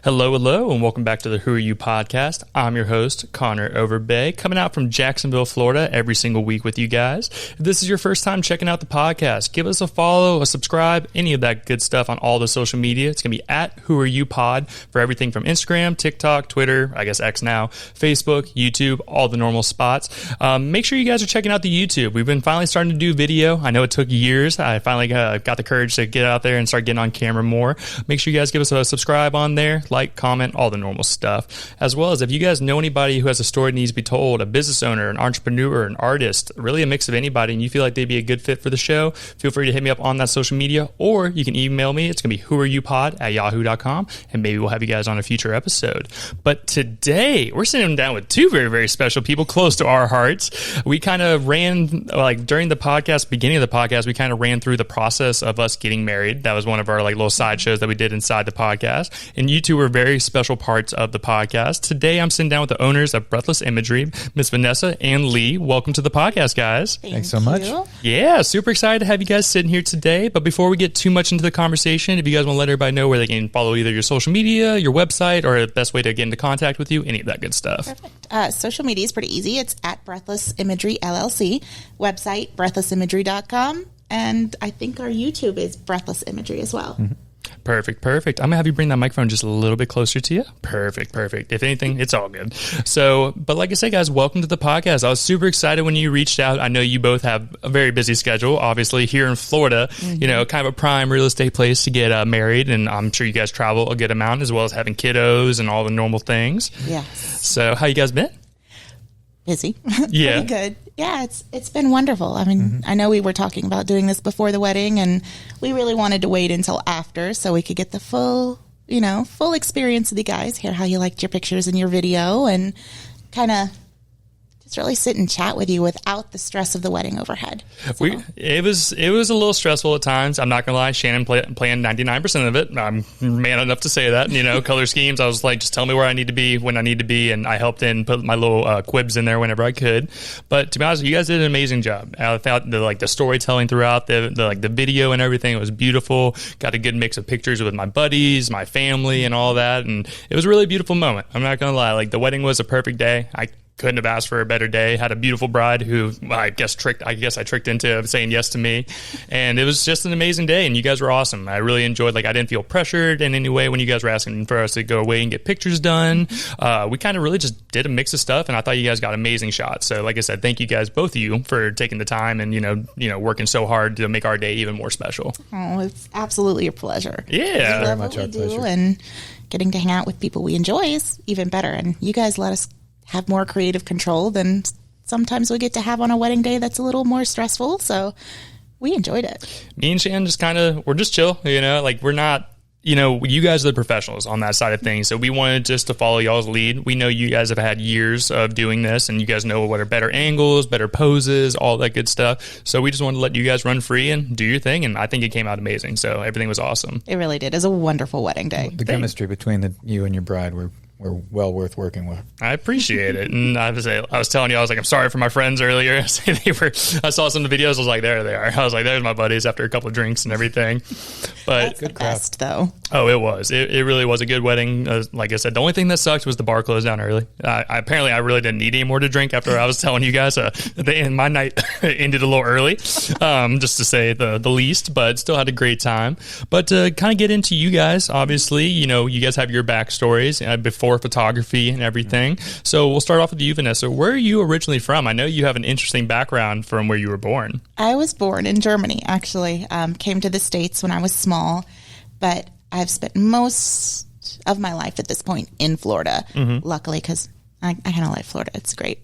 Hello, hello, and welcome back to the Who Are You podcast. I'm your host, Connor Overbay, coming out from Jacksonville, Florida, every single week with you guys. If this is your first time checking out the podcast, give us a follow, a subscribe, any of that good stuff on all the social media. It's going to be at Who Are You Pod for everything from Instagram, TikTok, Twitter, I guess X now, Facebook, YouTube, all the normal spots. Make sure you guys are checking out the YouTube. We've been finally starting to do video. I know it took years. I finally got the courage to get out there and start getting on camera more. Make sure you guys give us a subscribe on there, like, comment, all the normal stuff. As well as if you guys know anybody who has a story that needs to be told, a business owner, an entrepreneur, an artist, really a mix of anybody, and you feel like they'd be a good fit for the show, feel free to hit me up on that social media, or you can email me. It's going to be whoareyoupod@yahoo.com, and maybe we'll have you guys on a future episode. But today, we're sitting down with two very, very special people close to our hearts. We kind of ran, during the podcast, beginning of the podcast, we kind of ran through the process of us getting married. That was one of our little side shows that we did inside the podcast, and you two were very special parts of the podcast. Today, I'm sitting down with the owners of Breathless Imagery, Miss Vanessa and Lee. Welcome to the podcast, guys. Thanks so much. Yeah, super excited to have you guys sitting here today. But before we get too much into the conversation, if you guys want to let everybody know where they can follow either your social media, your website, or the best way to get into contact with you, any of that good stuff. Perfect. Social media is pretty easy. It's at Breathless Imagery LLC. Website, breathlessimagery.com. And I think our YouTube is Breathless Imagery as well. Mm-hmm. Perfect. I'm going to have you bring that microphone just a little bit closer to you. Perfect. If anything, it's all good. So, but like I said, guys, welcome to the podcast. I was super excited when you reached out. I know you both have a very busy schedule, obviously, here in Florida, kind of a prime real estate place to get married. And I'm sure you guys travel a good amount, as well as having kiddos and all the normal things. Yes. So how you guys been? Busy. Yeah. Pretty good. Yeah, it's been wonderful. I mean, I know we were talking about doing this before the wedding, and we really wanted to wait until after so we could get the full experience of the guys, hear how you liked your pictures and your video, and kind of just really sit and chat with you without the stress of the wedding overhead. So. It was a little stressful at times. I'm not gonna lie. Shannon planned 99% of it. I'm man enough to say that. Color schemes. I was like, just tell me where I need to be when I need to be, and I helped put my little quibs in there whenever I could. But to be honest, you guys did an amazing job. I thought the storytelling throughout the video and everything, it was beautiful. Got a good mix of pictures with my buddies, my family, and all that, and it was a really beautiful moment. I'm not gonna lie. The wedding was a perfect day. I couldn't have asked for a better day. Had a beautiful bride who I guess I tricked into saying yes to me. And it was just an amazing day, and you guys were awesome. I really enjoyed, I didn't feel pressured in any way when you guys were asking for us to go away and get pictures done. We kind of really just did a mix of stuff, and I thought you guys got amazing shots. So like I said, thank you guys, both of you, for taking the time and, working so hard to make our day even more special. Oh, it's absolutely a pleasure. Yeah. Very much our pleasure. And getting to hang out with people we enjoy is even better. And you guys let us have more creative control than sometimes we get to have on a wedding day that's a little more stressful. So we enjoyed it. Me and Shan we're just chill, we're not, you guys are the professionals on that side of things. So we wanted just to follow y'all's lead. We know you guys have had years of doing this, and you guys know what are better angles, better poses, all that good stuff. So we just wanted to let you guys run free and do your thing. And I think it came out amazing. So everything was awesome. It really did. It was a wonderful wedding day. The chemistry between you and your bride were well worth working with. I appreciate it. And I was telling you, I was like, I'm sorry for my friends earlier. I saw some of the videos. I was like, there they are. I was like, there's my buddies after a couple of drinks and everything. But that's good the best, though. Oh, it was. It really was a good wedding. Like I said, the only thing that sucked was the bar closed down early. Apparently, I really didn't need any more to drink after I was telling you guys. My night ended a little early, just to say the least, but still had a great time. But to kind of get into you guys, obviously, you guys have your backstories before photography and everything. So we'll start off with you, Vanessa. Where are you originally from? I know you have an interesting background from where you were born. I was born in Germany, actually. Came to the States when I was small, but I've spent most of my life at this point in Florida, luckily, because I kind of like Florida. It's great.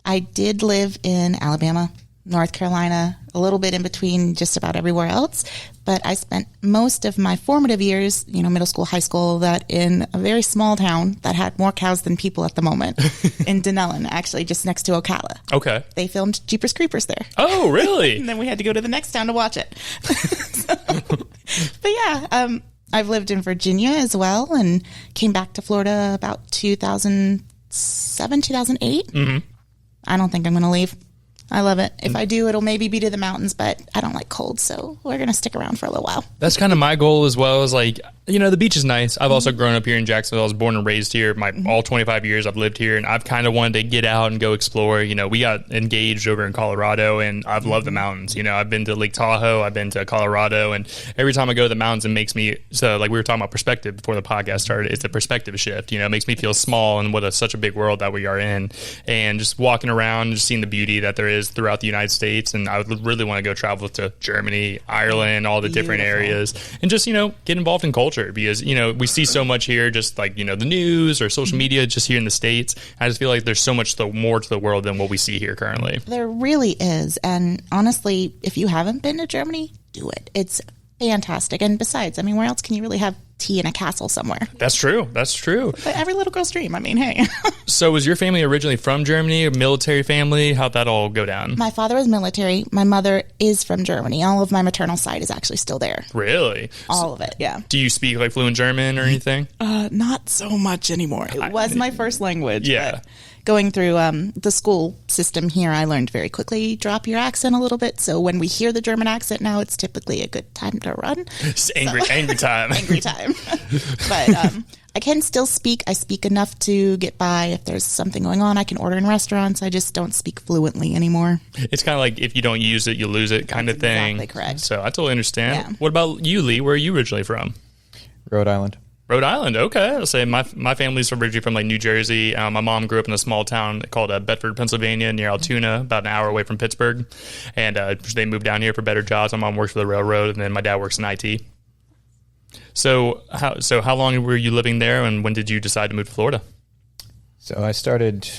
I did live in Alabama, North Carolina, a little bit in between just about everywhere else. But I spent most of my formative years, middle school, high school, that in a very small town that had more cows than people at the moment in Dunellen, actually just next to Ocala. Okay. They filmed Jeepers Creepers there. Oh, really? And then we had to go to the next town to watch it. But yeah, I've lived in Virginia as well and came back to Florida about 2007, 2008. I don't think I'm going to leave. I love it. If I do, it'll maybe be to the mountains, but I don't like cold, so we're going to stick around for a little while. That's kind of my goal as well. Is like, the beach is nice. I've also grown up here in Jacksonville. I was born and raised here. All 25 years I've lived here, and I've kind of wanted to get out and go explore. We got engaged over in Colorado, and I've loved the mountains. I've been to Lake Tahoe, I've been to Colorado, and every time I go to the mountains, it makes me, so like we were talking about perspective before the podcast started, it's a perspective shift. It makes me feel small in such a big world that we are in, and just walking around, just seeing the beauty that there is throughout the United States. And I would really want to go travel to Germany, Ireland, all the different areas, and just, get involved in culture, because, we see so much here, just like, the news or social media just here in the States. I just feel like there's so much more to the world than what we see here currently. There really is. And honestly, if you haven't been to Germany, do it. It's fantastic. And besides, where else can you really have tea in a castle somewhere? That's true. But every little girl's dream. Hey. So was your family originally from Germany, a military family? How'd that all go down? My father was military. My mother is from Germany. All of my maternal side is actually still there. Really? All of it, yeah. Do you speak like fluent German or anything? Not so much anymore. It was my first language. Yeah. But going through the school system here, I learned very quickly, drop your accent a little bit. So when we hear the German accent now, it's typically a good time to run. It's angry time. Angry time. But I can still speak. I speak enough to get by. If there's something going on, I can order in restaurants. I just don't speak fluently anymore. It's kind of like if you don't use it, you lose it kind of thing. Exactly correct. So I totally understand. Yeah. What about you, Lee? Where are you originally from? Rhode Island. Rhode Island, okay. I'll say my family's originally from like New Jersey. My mom grew up in a small town called Bedford, Pennsylvania, near Altoona, about an hour away from Pittsburgh. And they moved down here for better jobs. My mom works for the railroad, and then my dad works in IT. So how long were you living there, and when did you decide to move to Florida? So I started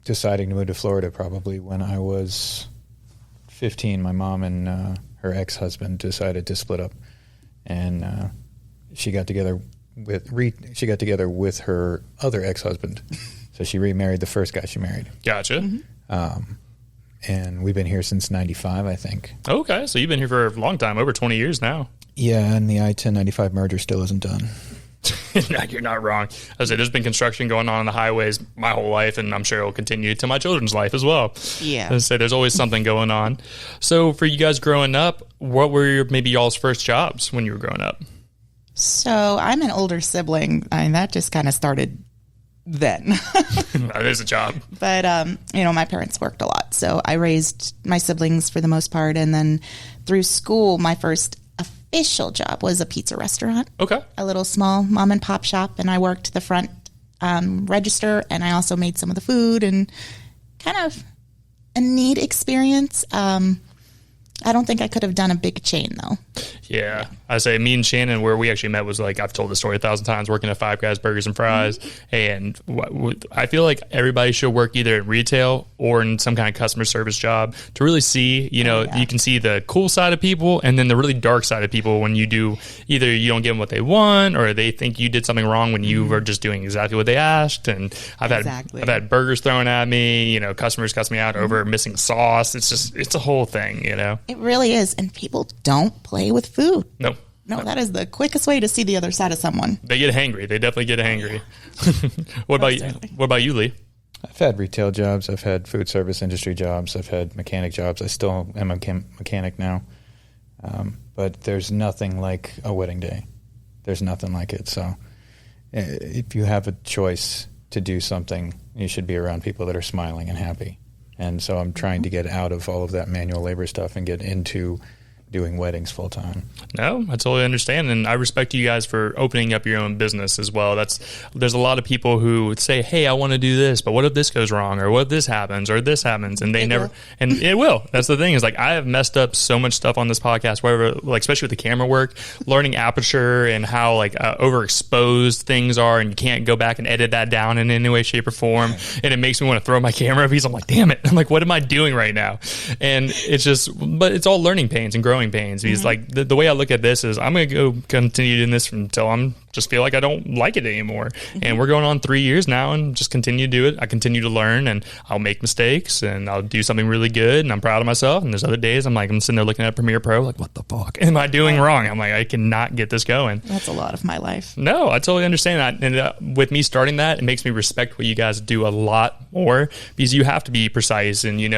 deciding to move to Florida probably when I was 15. My mom and her ex-husband decided to split up, and she got together with her other ex-husband. So she remarried the first guy she married. Gotcha. And we've been here since 95, I think. Okay, so you've been here for a long time, over 20 years now. Yeah, and the I-10-95 merger still isn't done. No, you're not wrong. I say there's been construction going on the highways my whole life, and I'm sure it will continue to my children's life as well. Yeah. I say there's always something going on. So for you guys growing up, what were maybe y'all's first jobs when you were growing up? So I'm an older sibling, and that just kind of started then. That is a job. But, my parents worked a lot, so I raised my siblings for the most part. And then through school, my first official job was a pizza restaurant. Okay. A little small mom and pop shop, and I worked the front register, and I also made some of the food, and kind of a neat experience. I don't think I could have done a big chain, though. Yeah. I say me and Shannon, where we actually met was like, I've told the story 1,000 times, working at Five Guys Burgers and Fries. And I feel like everybody should work either in retail or in some kind of customer service job to really see, you can see the cool side of people and then the really dark side of people when you do either you don't give them what they want or they think you did something wrong when you were just doing exactly what they asked. And I've had burgers thrown at me, customers cuss me out over missing sauce. It's a whole thing, It really is. And people don't play with food. No, that is the quickest way to see the other side of someone. They get hangry. They definitely get hangry. What about you, Lee? I've had retail jobs. I've had food service industry jobs. I've had mechanic jobs. I still am a mechanic now. But there's nothing like a wedding day. There's nothing like it. So if you have a choice to do something, you should be around people that are smiling and happy. And so I'm trying to get out of all of that manual labor stuff and get into doing weddings full time. No, I totally understand, and I respect you guys for opening up your own business as well. There's a lot of people who say, "Hey, I want to do this, but what if this goes wrong, or what if this happens, or this happens?" And it will. That's the thing is like I have messed up so much stuff on this podcast, whatever, like especially with the camera work, learning aperture and how like overexposed things are, and you can't go back and edit that down in any way, shape, or form. And it makes me want to throw my camera because I'm like, damn it, I'm like, what am I doing right now? And but it's all learning pains and growing pains because like the way I look at this is I'm going to go continue doing this until I'm just feel like I don't like it anymore. And we're going on 3 years now and just continue to do it. I continue to learn, and I'll make mistakes and I'll do something really good and I'm proud of myself. And there's other days I'm sitting there looking at Premiere Pro like, what the fuck am I doing wrong? I'm like, I cannot get this going. That's a lot of my life. No, I totally understand that. And with me starting that, it makes me respect what you guys do a lot more, because you have to be precise and, you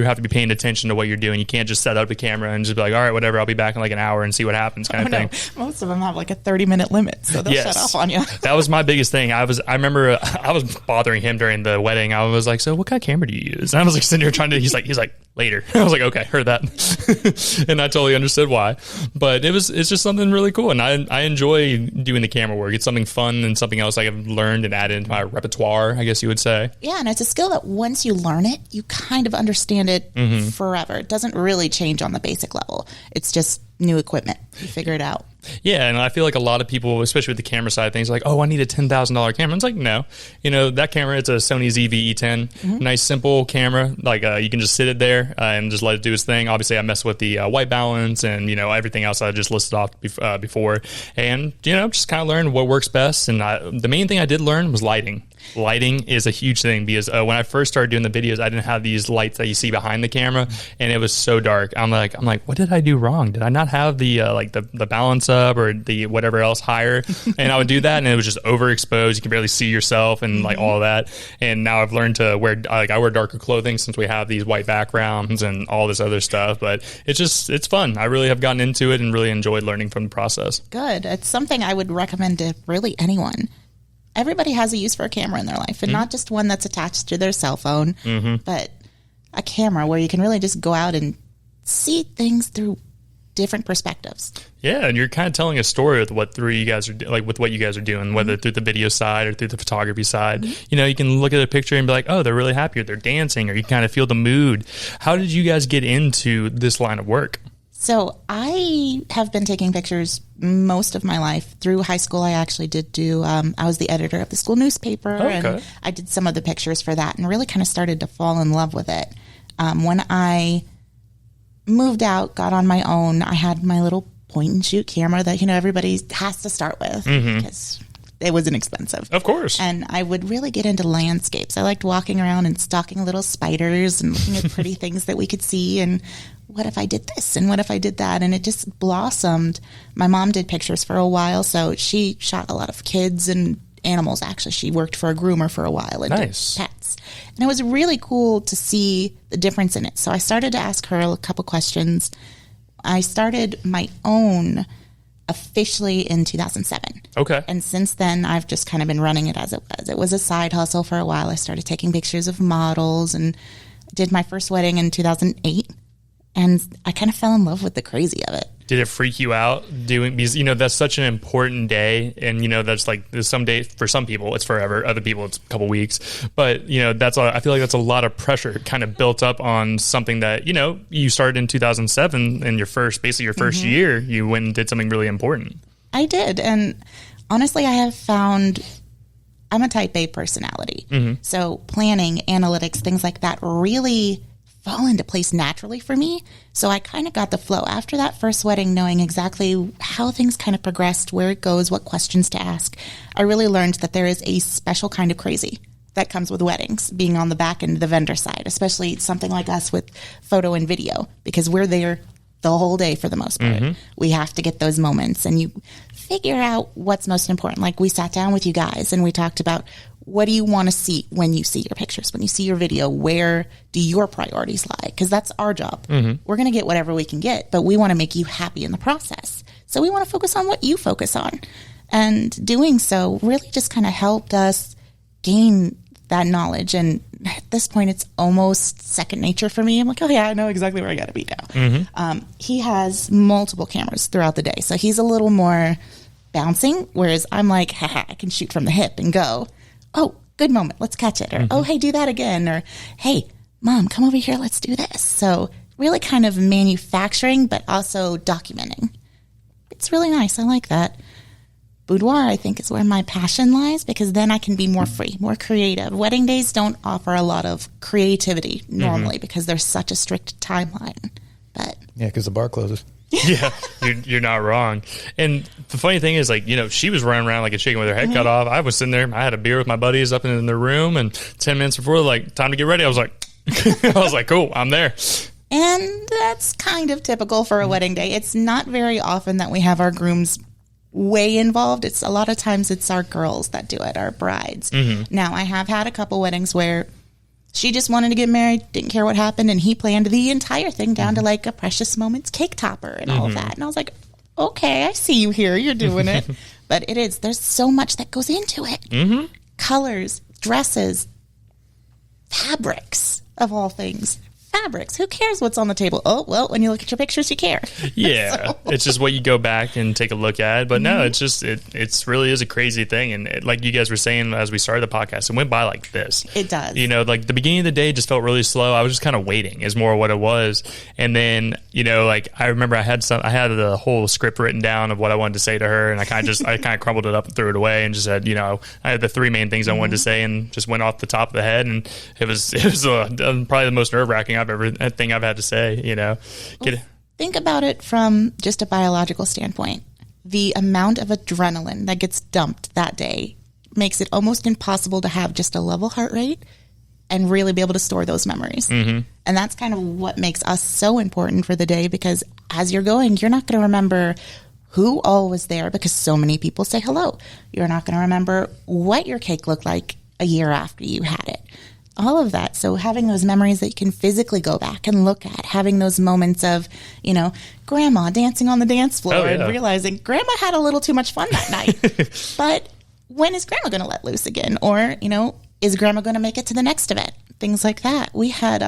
have to be paying attention to what you're doing. You can't just set up a camera and just be like, all right, whatever, I'll be back in like an hour and see what happens kind of thing. Most of them have like a 30-minute limit, so they'll shut off on you. That was my biggest thing. I remember I was bothering him during the wedding. I was like, so what kind of camera do you use? And I was like sitting here trying to, he's like, later. I was like, okay, heard that. And I totally understood why. But it's just something really cool. And I enjoy doing the camera work. It's something fun and something else I have learned and added into my repertoire, I guess you would say. Yeah, and it's a skill that once you learn it, you kind of understand it forever. It doesn't really change on the basic level. It's just new equipment. You figure it out. Yeah, and I feel like a lot of people, especially with the camera side of things, like, oh, I need a $10,000 camera. It's like, no. That camera, it's a Sony ZV-E10. Nice, simple camera. Like, you can just sit it there and just let it do its thing. Obviously, I mess with the white balance and, everything else I just listed off before. And, just kind of learn what works best. And the main thing I did learn was lighting. Lighting is a huge thing, because when I first started doing the videos, I didn't have these lights that you see behind the camera, and it was so dark. I'm like, what did I do wrong? Did I not have the the balance up or the whatever else higher? And I would do that, and it was just overexposed. You can barely see yourself and like all that. And now I've learned to wear I wear darker clothing since we have these white backgrounds and all this other stuff. But it's fun. I really have gotten into it and really enjoyed learning from the process. Good. It's something I would recommend to really anyone. Everybody has a use for a camera in their life, and not just one that's attached to their cell phone, but a camera where you can really just go out and see things through different perspectives. Yeah, and you're kind of telling a story with what you guys are doing, whether through the video side or through the photography side. You can look at a picture and be like, oh, they're really happy, or they're dancing, or you kind of feel the mood. How did you guys get into this line of work? So I have been taking pictures most of my life. Through high school, I actually did do, I was the editor of the school newspaper, and I did some of the pictures for that and really kind of started to fall in love with it. When I moved out, got on my own, I had my little point-and-shoot camera that, everybody has to start with because it was inexpensive. Of course. And I would really get into landscapes. I liked walking around and stalking little spiders and looking at pretty things that we could see, and what if I did this and what if I did that? And it just blossomed. My mom did pictures for a while, so she shot a lot of kids and animals. Actually, she worked for a groomer for a while and did pets. And it was really cool to see the difference in it. So I started to ask her a couple questions. I started my own officially in 2007. Okay. And since then, I've just kind of been running it as it was. It was a side hustle for a while. I started taking pictures of models and did my first wedding in 2008. And I kind of fell in love with the crazy of it. Did it freak you out because that's such an important day, and that's like some day for some people it's forever, other people it's a couple weeks, but I feel like that's a lot of pressure kind of built up on something that you started in 2007, and your first year you went and did something really important. I did, and honestly, I have found I'm a type A personality, so planning, analytics, things like that really fall into place naturally for me. So I kind of got the flow after that first wedding, knowing exactly how things kind of progressed, where it goes, what questions to ask. I really learned that there is a special kind of crazy that comes with weddings, being on the back end, the vendor side, especially something like us with photo and video, because we're there the whole day for the most part. We have to get those moments, and you figure out what's most important. Like, we sat down with you guys and we talked about, what do you want to see when you see your pictures, when you see your video? Where do your priorities lie? Because that's our job. We're going to get whatever we can get, but we want to make you happy in the process. So we want to focus on what you focus on. And doing so really just kind of helped us gain that knowledge. And at this point, it's almost second nature for me. I'm like, oh yeah, I know exactly where I got to be now. He has multiple cameras throughout the day. So he's a little more bouncing, whereas I'm like, haha, I can shoot from the hip and go, oh, good moment, let's catch it. Or, oh, hey, do that again. Or, hey, Mom, come over here, let's do this. So really kind of manufacturing, but also documenting. It's really nice. I like that. Boudoir, I think, is where my passion lies, because then I can be more free, more creative. Wedding days don't offer a lot of creativity normally because there's such a strict timeline. But Yeah, because the bar closes. Yeah, you're not wrong. And the funny thing is, like, you know, she was running around like a chicken with her head cut off. I was sitting there. I had a beer with my buddies up in the room, and 10 minutes before, like, time to get ready, I was like, cool, I'm there. And that's kind of typical for a wedding day. It's not very often that we have our grooms way involved. It's a lot of times it's our girls that do it, our brides. Now, I have had a couple weddings where she just wanted to get married, didn't care what happened, and he planned the entire thing down to like a Precious Moments cake topper and all of that. And I was like, okay, I see you here. You're doing it. But there's so much that goes into it. Colors, dresses, fabrics, of all things. Fabrics. Who cares what's on the table? Oh, well, when you look at your pictures, you care. Yeah. So. It's just what you go back and take a look at. But no, it's just, it's really is a crazy thing. And like you guys were saying as we started the podcast, it went by like this. It does. You know, like the beginning of the day just felt really slow. I was just kind of waiting is more what it was. And then, you know, like I remember I had the whole script written down of what I wanted to say to her. And I kind of crumbled it up and threw it away and just said, you know, I had the three main things I wanted to say and just went off the top of the head. And it was probably the most nerve wracking thing I've had to say, you know. Think about it from just a biological standpoint. The amount of adrenaline that gets dumped that day makes it almost impossible to have just a level heart rate and really be able to store those memories. And that's kind of what makes us so important for the day, because as you're going, you're not going to remember who all was there because so many people say hello. You're not going to remember what your cake looked like a year after you had it. All of that. So having those memories that you can physically go back and look at, having those moments of, you know, grandma dancing on the dance floor and realizing grandma had a little too much fun that night. But when is grandma going to let loose again? Or, you know, is grandma going to make it to the next event? Things like that. We had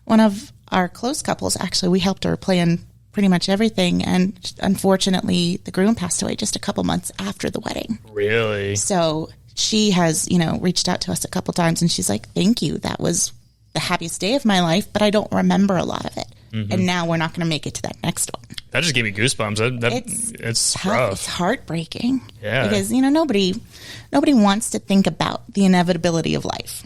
one of our close couples, actually, we helped her plan pretty much everything. And unfortunately, the groom passed away just a couple months after the wedding. Really? So she has, you know, reached out to us a couple times and she's like, thank you. That was the happiest day of my life, but I don't remember a lot of it. And now we're not going to make it to that next one. That just gave me goosebumps. It's tough. rough. It's heartbreaking. Yeah. Because, you know, nobody wants to think about the inevitability of life.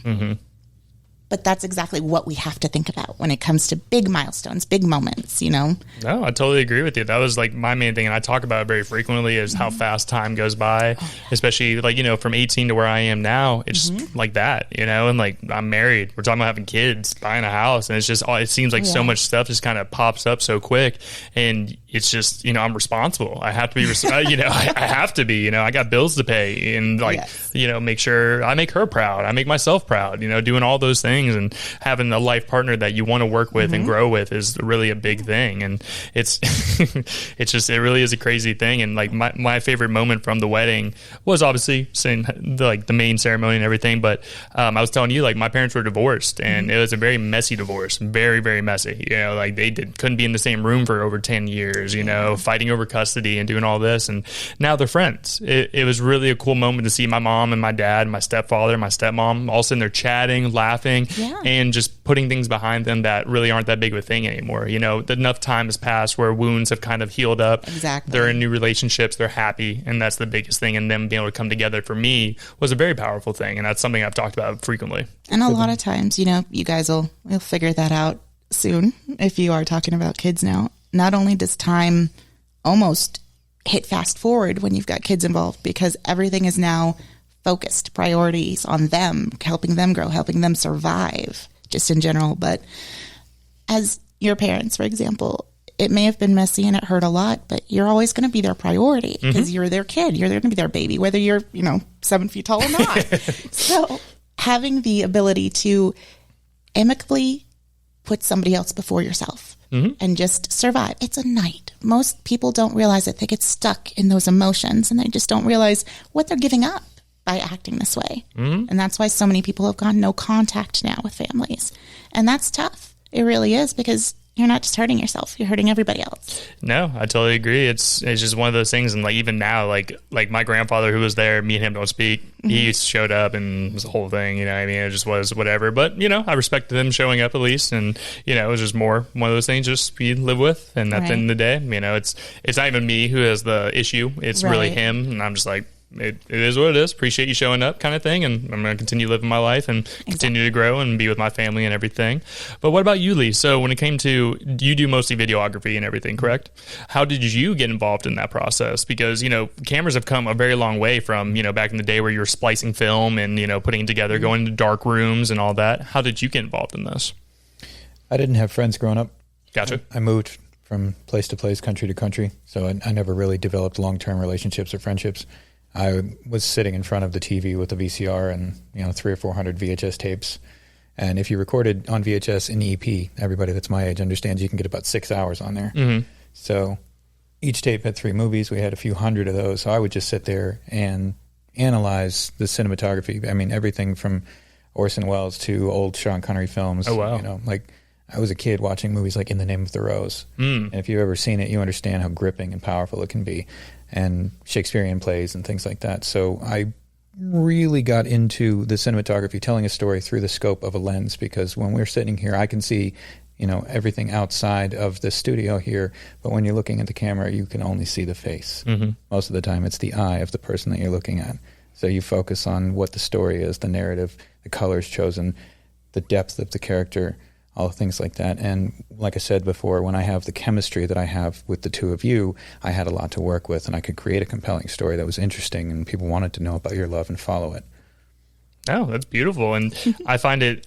But that's exactly what we have to think about when it comes to big milestones, big moments, you know? No, I totally agree with you. That was like my main thing, and I talk about it very frequently, is how fast time goes by, especially like, you know, from 18 to where I am now. It's just like that, you know, and like I'm married. We're talking about having kids, buying a house, and it's just, it seems like so much stuff just kind of pops up so quick, and it's just, you know, I'm responsible. I have to be, you know, I have to be, you know, I got bills to pay and like, you know, make sure I make her proud. I make myself proud, you know, doing all those things, and having a life partner that you want to work with and grow with is really a big thing. And it's, it's just, it really is a crazy thing. And like my favorite moment from the wedding was obviously seeing the main ceremony and everything. But I was telling you, like, my parents were divorced, and it was a very messy divorce, very, very messy. You know, like couldn't be in the same room for over 10 years, you know, fighting over custody and doing all this. And now they're friends. It was really a cool moment to see my mom and my dad, my stepfather, my stepmom all sitting there chatting, laughing, and just putting things behind them that really aren't that big of a thing anymore. You know, enough time has passed where wounds have kind of healed up. Exactly. They're in new relationships. They're happy. And that's the biggest thing. And them being able to come together for me was a very powerful thing. And that's something I've talked about frequently. And a lot of times, you know, you guys will figure that out soon if you are talking about kids now. Not only does time almost hit fast forward when you've got kids involved, because everything is now focused, priorities on them, helping them grow, helping them survive just in general. But as your parents, for example, it may have been messy and it hurt a lot, but you're always going to be their priority because you're their kid. You're going to be their baby, whether you're, you know, 7 feet tall or not. So having the ability to amicably put somebody else before yourself and just survive. It's a night. Most people don't realize it. They get stuck in those emotions and they just don't realize what they're giving up by acting this way. And that's why so many people have gone no contact now with families. And that's tough. It really is, because you're not just hurting yourself, you're hurting everybody else. No, I totally agree. It's just one of those things. And like, even now, like my grandfather who was there, me and him don't speak. He showed up and it was the whole thing, you know what I mean? It just was whatever. But, you know, I respected him showing up at least. And, you know, it was just more one of those things just you live with. And at the end of the day, you know, it's not even me who has the issue. It's really him. And I'm just like, it is what it is. Appreciate you showing up kind of thing. And I'm going to continue living my life and continue to grow and be with my family and everything. But what about you, Lee? So when it came to, you do mostly videography and everything, correct? How did you get involved in that process? Because, cameras have come a very long way from, back in the day where you were splicing film and, putting it together, going into dark rooms and all that. How did you get involved in this? I didn't have friends growing up. Gotcha. I moved from place to place, country to country, so I never really developed long-term relationships or friendships. I was sitting in front of the TV with a VCR and 300 or 400 VHS tapes, and if you recorded on VHS in EP, everybody that's my age understands you can get about 6 hours on there. Mm-hmm. So each tape had 3 movies. We had a few hundred of those, so I would just sit there and analyze the cinematography. I mean, everything from Orson Welles to old Sean Connery films. Oh, wow. I was a kid watching movies like In the Name of the Rose. And if you've ever seen it, you understand how gripping and powerful it can be. And Shakespearean plays and things like that. So I really got into the cinematography, telling a story through the scope of a lens, because when we're sitting here, I can see, everything outside of the studio here. But when you're looking at the camera, you can only see the face. Mm-hmm. Most of the time, it's the eye of the person that you're looking at. So you focus on what the story is, the narrative, the colors chosen, the depth of the character, all things like that. And like I said before, when I have the chemistry that I have with the two of you, I had a lot to work with, and I could create a compelling story that was interesting and people wanted to know about your love and follow it. Oh, that's beautiful. And I find that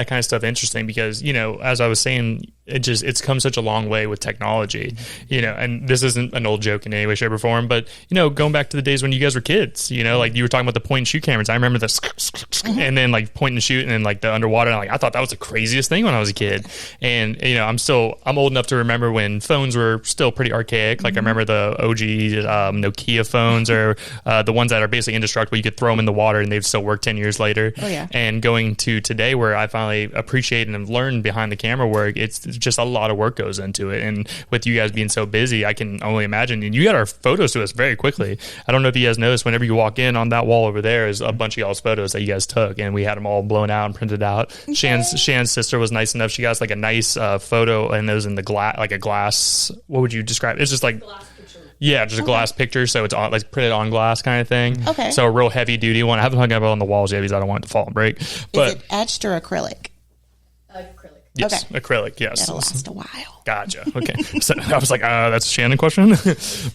kind of stuff interesting because, as I was saying, it's come such a long way with technology, and this isn't an old joke in any way, shape, or form, but, going back to the days when you guys were kids, like you were talking about the point and shoot cameras. I remember this, and then like point and shoot, and then like the underwater. And I thought that was the craziest thing when I was a kid. And, I'm old enough to remember when phones were still pretty archaic. Like I remember the OG Nokia phones, or the ones that are basically indestructible. You could throw them in the water and they'd still work 10 years later. Oh, yeah. And going to today, where I finally appreciate and have learned behind the camera work, it's just a lot of work goes into it. And with you guys being so busy, I can only imagine. And you got our photos to us very quickly. I don't know if you guys noticed, whenever you walk in, on that wall over there is a bunch of y'all's photos that you guys took, and we had them all blown out and printed out. Okay. Shan's sister was nice enough. She got us like a nice photo, and it was in the glass, like a glass. What would you describe? It's just like glass picture. Yeah, just a glass picture, so it's on, like printed on glass kind of thing. Okay. So a real heavy duty one. I haven't hung it up on the walls yet because I don't want it to fall and break. But is it etched or acrylic? Acrylic. Yes, okay. Acrylic, yes. That'll last a while. Gotcha. Okay. So I was like, that's a Shannon question.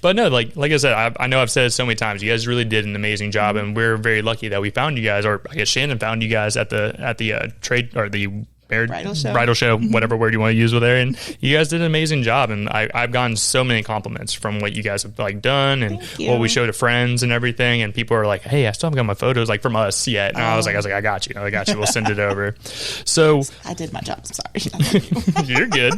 But no, like I said, I know I've said it so many times. You guys really did an amazing job, and we're very lucky that we found you guys, or I guess Shannon found you guys at the trade, or the bridal show, whatever word you want to use with there. And you guys did an amazing job, and I've gotten so many compliments from what you guys have like done and what we show to friends and everything. And people are like, hey, I still haven't got my photos like from us yet. And I was like, I got you. We'll send it over. So I did my job. Sorry. You're good.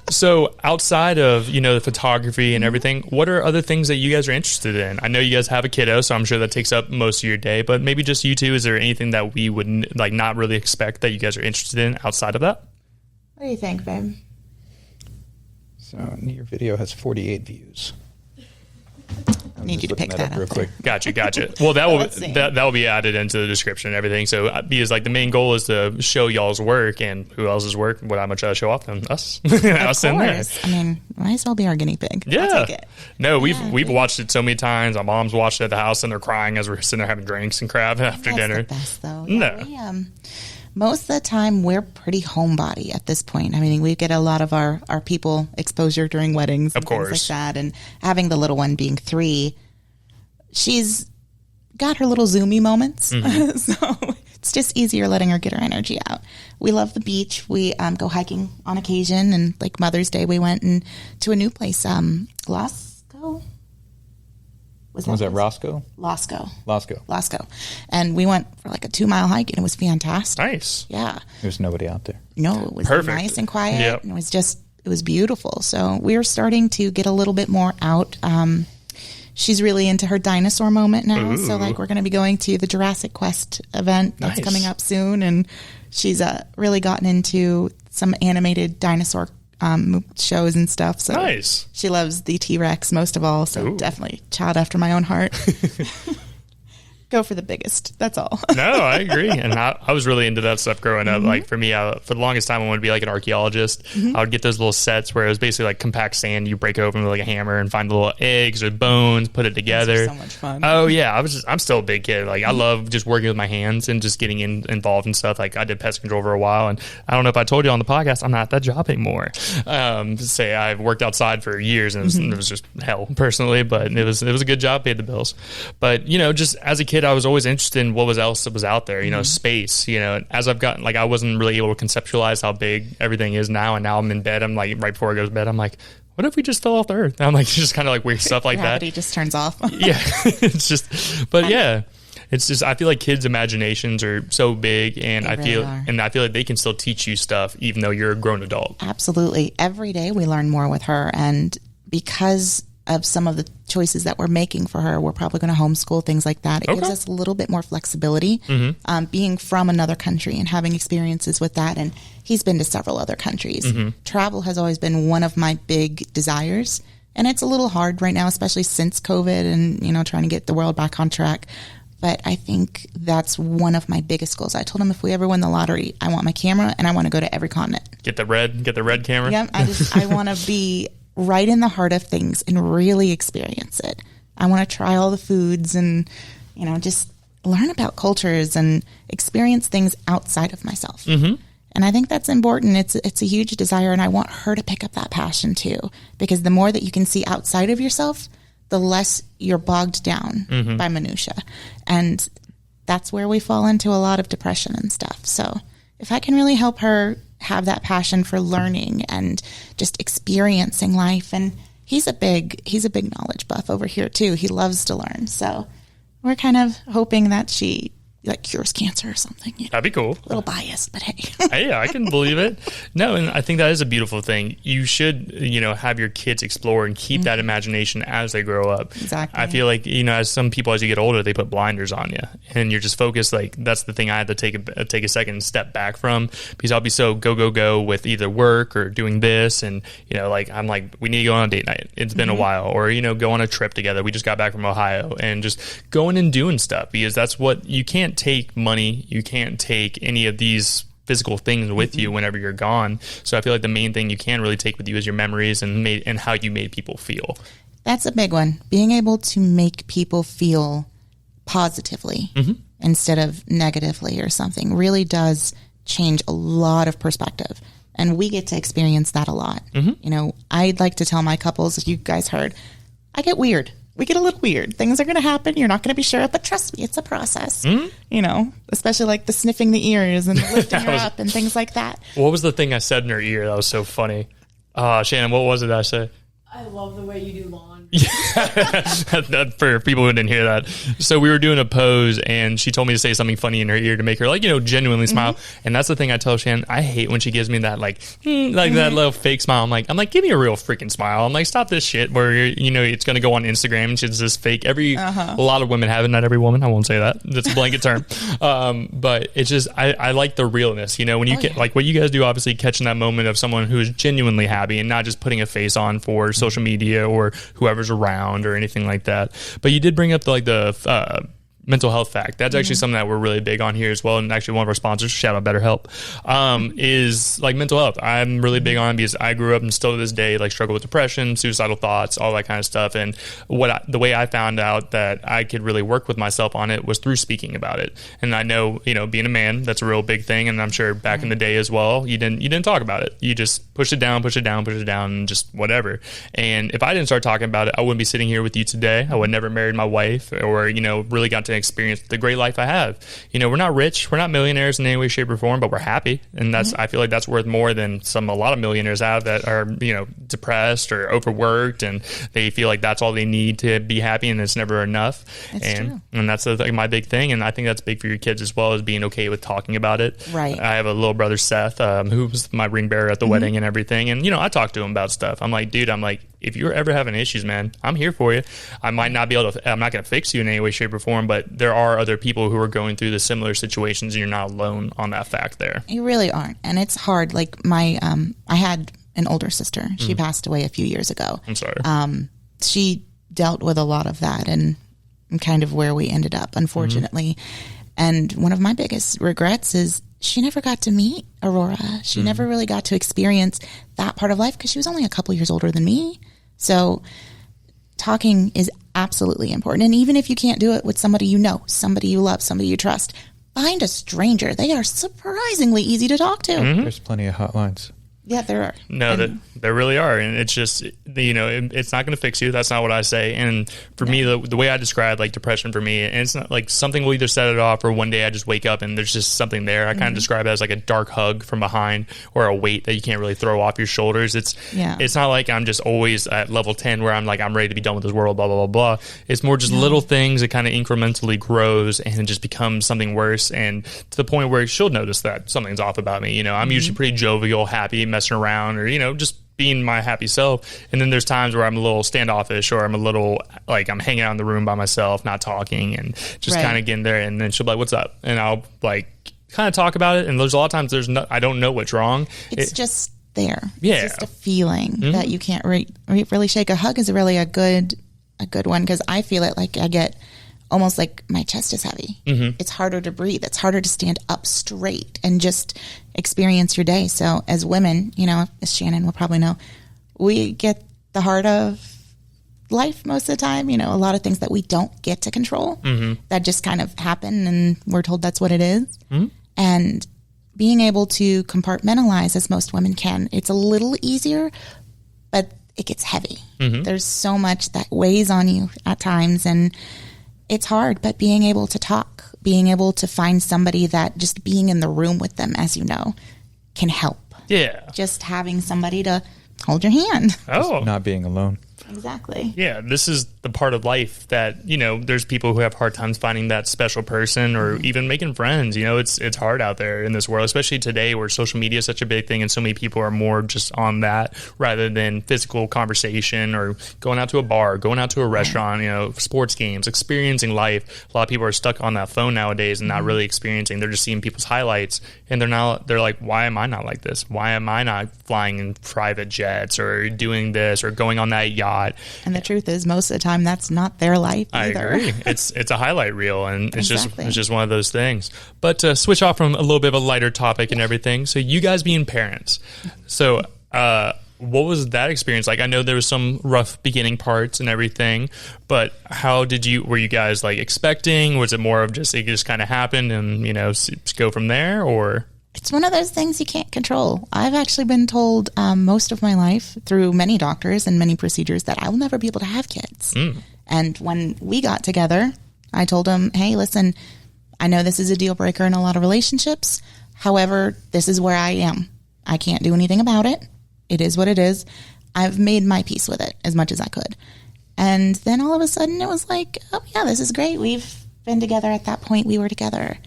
So outside of, the photography and everything, what are other things that you guys are interested in? I know you guys have a kiddo, so I'm sure that takes up most of your day, but maybe just you two, is there anything that we would like not really expect that you guys are interested in outside of that? What do you think, babe? So your video has 48 views. I need you to pick that up real quick. Gotcha. Well, that will be added into the description and everything. So because like the main goal is to show y'all's work, and who else's work would I much rather show off than us? Us in there. I mean, might as well be our guinea pig. Yeah. I'll take it. No, we've watched it so many times. Our mom's watched it at the house, and they're crying as we're sitting there having drinks and crap after dinner. That's the best, though. Yeah, no. Most of the time, we're pretty homebody at this point. I mean, we get a lot of our people exposure during weddings and things like that. And having the little one being 3, she's got her little zoomy moments. Mm-hmm. So it's just easier letting her get her energy out. We love the beach. We go hiking on occasion. And like Mother's Day, we went to a new place, Lasco. Was that Roscoe? Lasco. And we went for like a 2-mile hike, and it was fantastic. Nice. Yeah. There's nobody out there. No, it was perfect. Nice and quiet. Yep. And it was beautiful. So we're starting to get a little bit more out. She's really into her dinosaur moment now. Ooh. So like we're going to be going to the Jurassic Quest event that's coming up soon. And she's really gotten into some animated dinosaur shows and stuff. So nice. She loves the T-Rex most of all. So definitely child after my own heart. go for the biggest. That's all. No, I agree. And I was really into that stuff growing up. Like for me, for the longest time, I wanted to be like an archaeologist. I would get those little sets where it was basically like compact sand. You break it open with like a hammer and find little eggs or bones, put it together. So much fun. Oh yeah. I'm still a big kid. Like I love just working with my hands and just getting involved in stuff. Like I did pest control for a while, and I don't know if I told you on the podcast, I'm not at that job anymore. Say I've worked outside for years, and it was just hell personally, but it was a good job, paid the bills. But just as a kid, I was always interested in what else was out there, space. As I've gotten, like, I wasn't really able to conceptualize how big everything is now, and now I'm in bed, I'm like, right before I go to bed, I'm like, what if we just fell off the earth? And I'm like, just kind of like weird stuff like Gravity that. just turns off. Yeah. It's just, but yeah. It's just, I feel like kids' imaginations are so big, and I feel like they can still teach you stuff even though you're a grown adult. Absolutely. Every day we learn more with her, and because of some of the choices that we're making for her, we're probably going to homeschool, things like that. It gives us a little bit more flexibility, being from another country and having experiences with that. And he's been to several other countries. Travel has always been one of my big desires, and it's a little hard right now, especially since COVID and, trying to get the world back on track. But I think that's one of my biggest goals. I told him if we ever win the lottery, I want my camera and I want to go to every continent. Get the red camera. Yeah, I want to be right in the heart of things and really experience it. I want to try all the foods and, just learn about cultures and experience things outside of myself. And I think that's important. It's a huge desire, and I want her to pick up that passion too, because the more that you can see outside of yourself, the less you're bogged down by minutia. And that's where we fall into a lot of depression and stuff. So if I can really help her have that passion for learning and just experiencing life, and he's a big knowledge buff over here too. He loves to learn. So we're kind of hoping that she cures cancer or something. That'd be cool. A little biased, but hey. Hey, I can believe it. No, and I think that is a beautiful thing. You should, have your kids explore and keep that imagination as they grow up. Exactly. I feel like, as some people, as you get older, they put blinders on you, and you're just focused. Like, that's the thing I had to take a second and step back from, because I'll be so go with either work or doing this, and I'm like, we need to go on a date night. It's been a while, or go on a trip together. We just got back from Ohio, and just going and doing stuff, because that's what you can't take money, you can't take any of these physical things with you whenever you're gone. So I feel like the main thing you can really take with you is your memories and how you made people feel. That's a big one. Being able to make people feel positively instead of negatively or something really does change a lot of perspective. And we get to experience that a lot. I'd like to tell my couples, as you guys heard, I get weird. We get a little weird. Things are going to happen. You're not going to be sure, but trust me, it's a process. Especially like the sniffing the ears and the lifting her up and things like that. What was the thing I said in her ear that was so funny? Shannon, what was it I said? I love the way you do laundry. For people who didn't hear that. So we were doing a pose, and she told me to say something funny in her ear to make her genuinely smile. And that's the thing I tell Shannon. I hate when she gives me that that little fake smile. I'm like, give me a real freaking smile. I'm like, stop this shit where it's going to go on Instagram and she's just fake. A lot of women have it, not every woman. I won't say that. That's a blanket term. But it's just, I like the realness, when you get like what you guys do, obviously catching that moment of someone who is genuinely happy and not just putting a face on for social media or whoever's around or anything like that. But you did bring up the mental health fact. That's actually something that we're really big on here as well. And actually one of our sponsors, shout out BetterHelp, is like mental health. I'm really big on it because I grew up and still to this day struggle with depression, suicidal thoughts, all that kind of stuff. And the way I found out that I could really work with myself on it was through speaking about it. And I know, being a man, that's a real big thing. And I'm sure back in the day as well, you didn't talk about it. You just push it down, and just whatever. And if I didn't start talking about it, I wouldn't be sitting here with you today. I would never married my wife or, really got to experience the great life I have. We're not rich, we're not millionaires in any way, shape, or form, but we're happy, and that's I feel like that's worth more than a lot of millionaires have that are depressed or overworked, and they feel like that's all they need to be happy, and it's never enough. And that's my big thing, and I think that's big for your kids as well, as being okay with talking about it. Right. I have a little brother, Seth, who was my ring bearer at the wedding and everything, and I talk to him about stuff. I'm like, dude, if you're ever having issues, man, I'm here for you. I'm not going to fix you in any way, shape, or form, but there are other people who are going through the similar situations, and you're not alone on that fact there. You really aren't. And it's hard. Like I had an older sister. She passed away a few years ago. I'm sorry. She dealt with a lot of that, and and kind of where we ended up, unfortunately. And one of my biggest regrets is she never got to meet Aurora. She never really got to experience that part of life because she was only a couple years older than me. So talking is absolutely important. And even if you can't do it with somebody you know, somebody you love, somebody you trust, find a stranger. They are surprisingly easy to talk to. There's plenty of hotlines. Yeah, there are. No, there really are. And it's just, it's not going to fix you. That's not what I say. And for me, the way I describe like depression for me, and it's not like something will either set it off or one day I just wake up and there's just something there. I kind of describe it as like a dark hug from behind or a weight that you can't really throw off your shoulders. It's not like I'm just always at level 10 where I'm like, I'm ready to be done with this world, blah, blah, blah, blah. It's more just little things that kind of incrementally grows and it just becomes something worse. And to the point where she'll notice that something's off about me. I'm usually pretty jovial, happy, messing around, or just being my happy self. And then there's times where I'm a little standoffish, or I'm a little like I'm hanging out in the room by myself, not talking, and just kind of getting there. And then she'll be like, "What's up?" And I'll like kind of talk about it. And there's a lot of times I don't know what's wrong. It's just there. Yeah, it's just a feeling that you can't really shake. A hug is really a good one because I feel it like I get almost like my chest is heavy. It's harder to breathe. It's harder to stand up straight and just experience your day. So as women, as Shannon will probably know, we get the heart of life most of the time. A lot of things that we don't get to control that just kind of happen and we're told that's what it is. And being able to compartmentalize as most women can, it's a little easier, but it gets heavy. There's so much that weighs on you at times, and it's hard, but being able to talk, being able to find somebody that just being in the room with them, as you know, can help. Yeah. Just having somebody to hold your hand. Oh. Just not being alone. Exactly. Yeah, this is the part of life that, there's people who have hard times finding that special person or even making friends. It's hard out there in this world, especially today where social media is such a big thing and so many people are more just on that rather than physical conversation or going out to a bar, going out to a restaurant, sports games, experiencing life. A lot of people are stuck on that phone nowadays and not really experiencing. They're just seeing people's highlights and they're like, why am I not like this? Why am I not flying in private jets or doing this or going on that yacht? And the truth is, most of the time, that's not their life either. I agree. It's a highlight reel, and it's just one of those things. But to switch off from a little bit of a lighter topic and everything, so you guys being parents, so what was that experience like? I know there was some rough beginning parts and everything, but were you guys like expecting? Was it more of it just kind of happened and go from there, or? It's one of those things you can't control. I've actually been told most of my life through many doctors and many procedures that I will never be able to have kids. And when we got together, I told him, hey, listen, I know this is a deal breaker in a lot of relationships. However, this is where I am. I can't do anything about it. It is what it is. I've made my peace with it as much as I could. And then all of a sudden it was like, oh, yeah, this is great. We've been together at that point. We were together.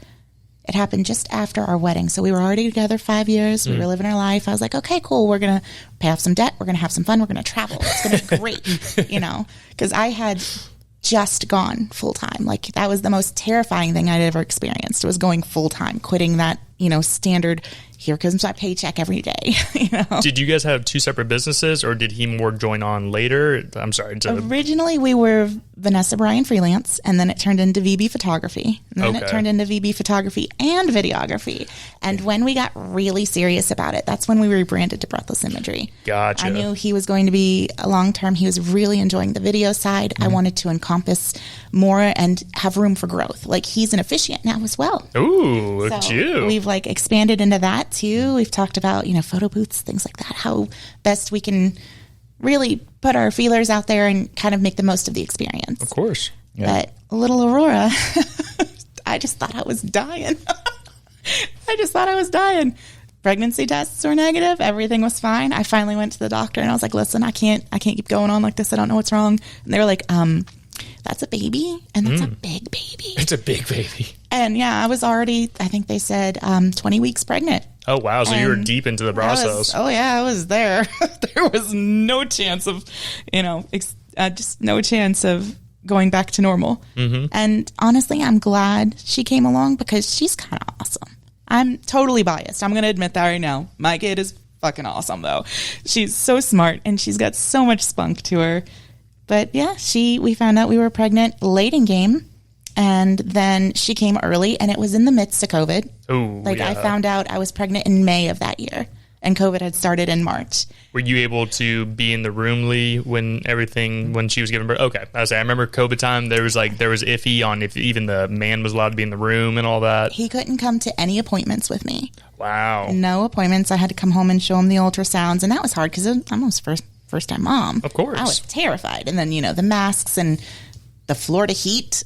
It happened just after our wedding. So we were already together 5 years. We were living our life. I was like, okay, cool. We're going to pay off some debt. We're going to have some fun. We're going to travel. It's going to be great, because I had just gone full time. Like that was the most terrifying thing I'd ever experienced was going full time, quitting that, standard, here comes my paycheck every day. Did you guys have two separate businesses or did he more join on later? I'm sorry. Originally we were Vanessa Bryan Freelance, and then it turned into VB Photography. And then it turned into VB Photography and Videography. And when we got really serious about it, that's when we rebranded to Breathless Imagery. Gotcha. I knew he was going to be a long term. He was really enjoying the video side. I wanted to encompass more and have room for growth. Like he's an officiant now as well. Ooh, look at you. We've expanded into that too. We've talked about, photo booths, things like that, how best we can really put our feelers out there and kind of make the most of the experience. Of course. Yeah. But little Aurora, I just thought I was dying. Pregnancy tests were negative. Everything was fine. I finally went to the doctor and I was like, listen, I can't keep going on like this. I don't know what's wrong. And they were like, that's a baby, and that's a big baby. It's a big baby. And yeah, I was already, I think they said 20 weeks pregnant. Oh, wow. So you were deep into the process. I was there. There was no chance of, just no chance of going back to normal. And honestly, I'm glad she came along because she's kind of awesome. I'm totally biased. I'm going to admit that right now. My kid is fucking awesome, though. She's so smart, and she's got so much spunk to her. But yeah, we found out we were pregnant late in game, and then she came early, and it was in the midst of COVID. Oh, yeah. I found out I was pregnant in May of that year, and COVID had started in March. Were you able to be in the room, Lee, when she was giving birth? Okay. I remember COVID time, there was iffy on if even the man was allowed to be in the room and all that. He couldn't come to any appointments with me. Wow. No appointments. I had to come home and show him the ultrasounds, and that was hard because I'm his first time mom. Of course. I was terrified. And then, the masks and the Florida heat,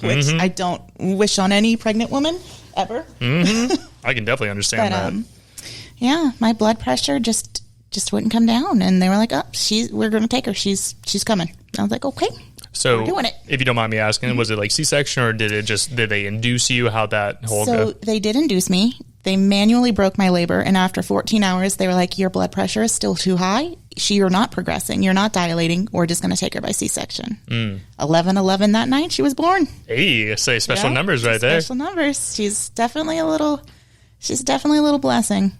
which I don't wish on any pregnant woman ever. I can definitely understand that. Yeah, my blood pressure just wouldn't come down, and they were like, "Oh, we're going to take her. She's coming." I was like, "Okay." So, we're doing it. If you don't mind me asking, was it like C-section, or did they induce you? How'd that whole go? So they did induce me. They manually broke my labor, and after 14 hours, they were like, "Your blood pressure is still too high. You're not progressing. You're not dilating. We're just going to take her by C-section." 11:11 that night, she was born. Hey, say special numbers right there. Special numbers. She's definitely a little blessing.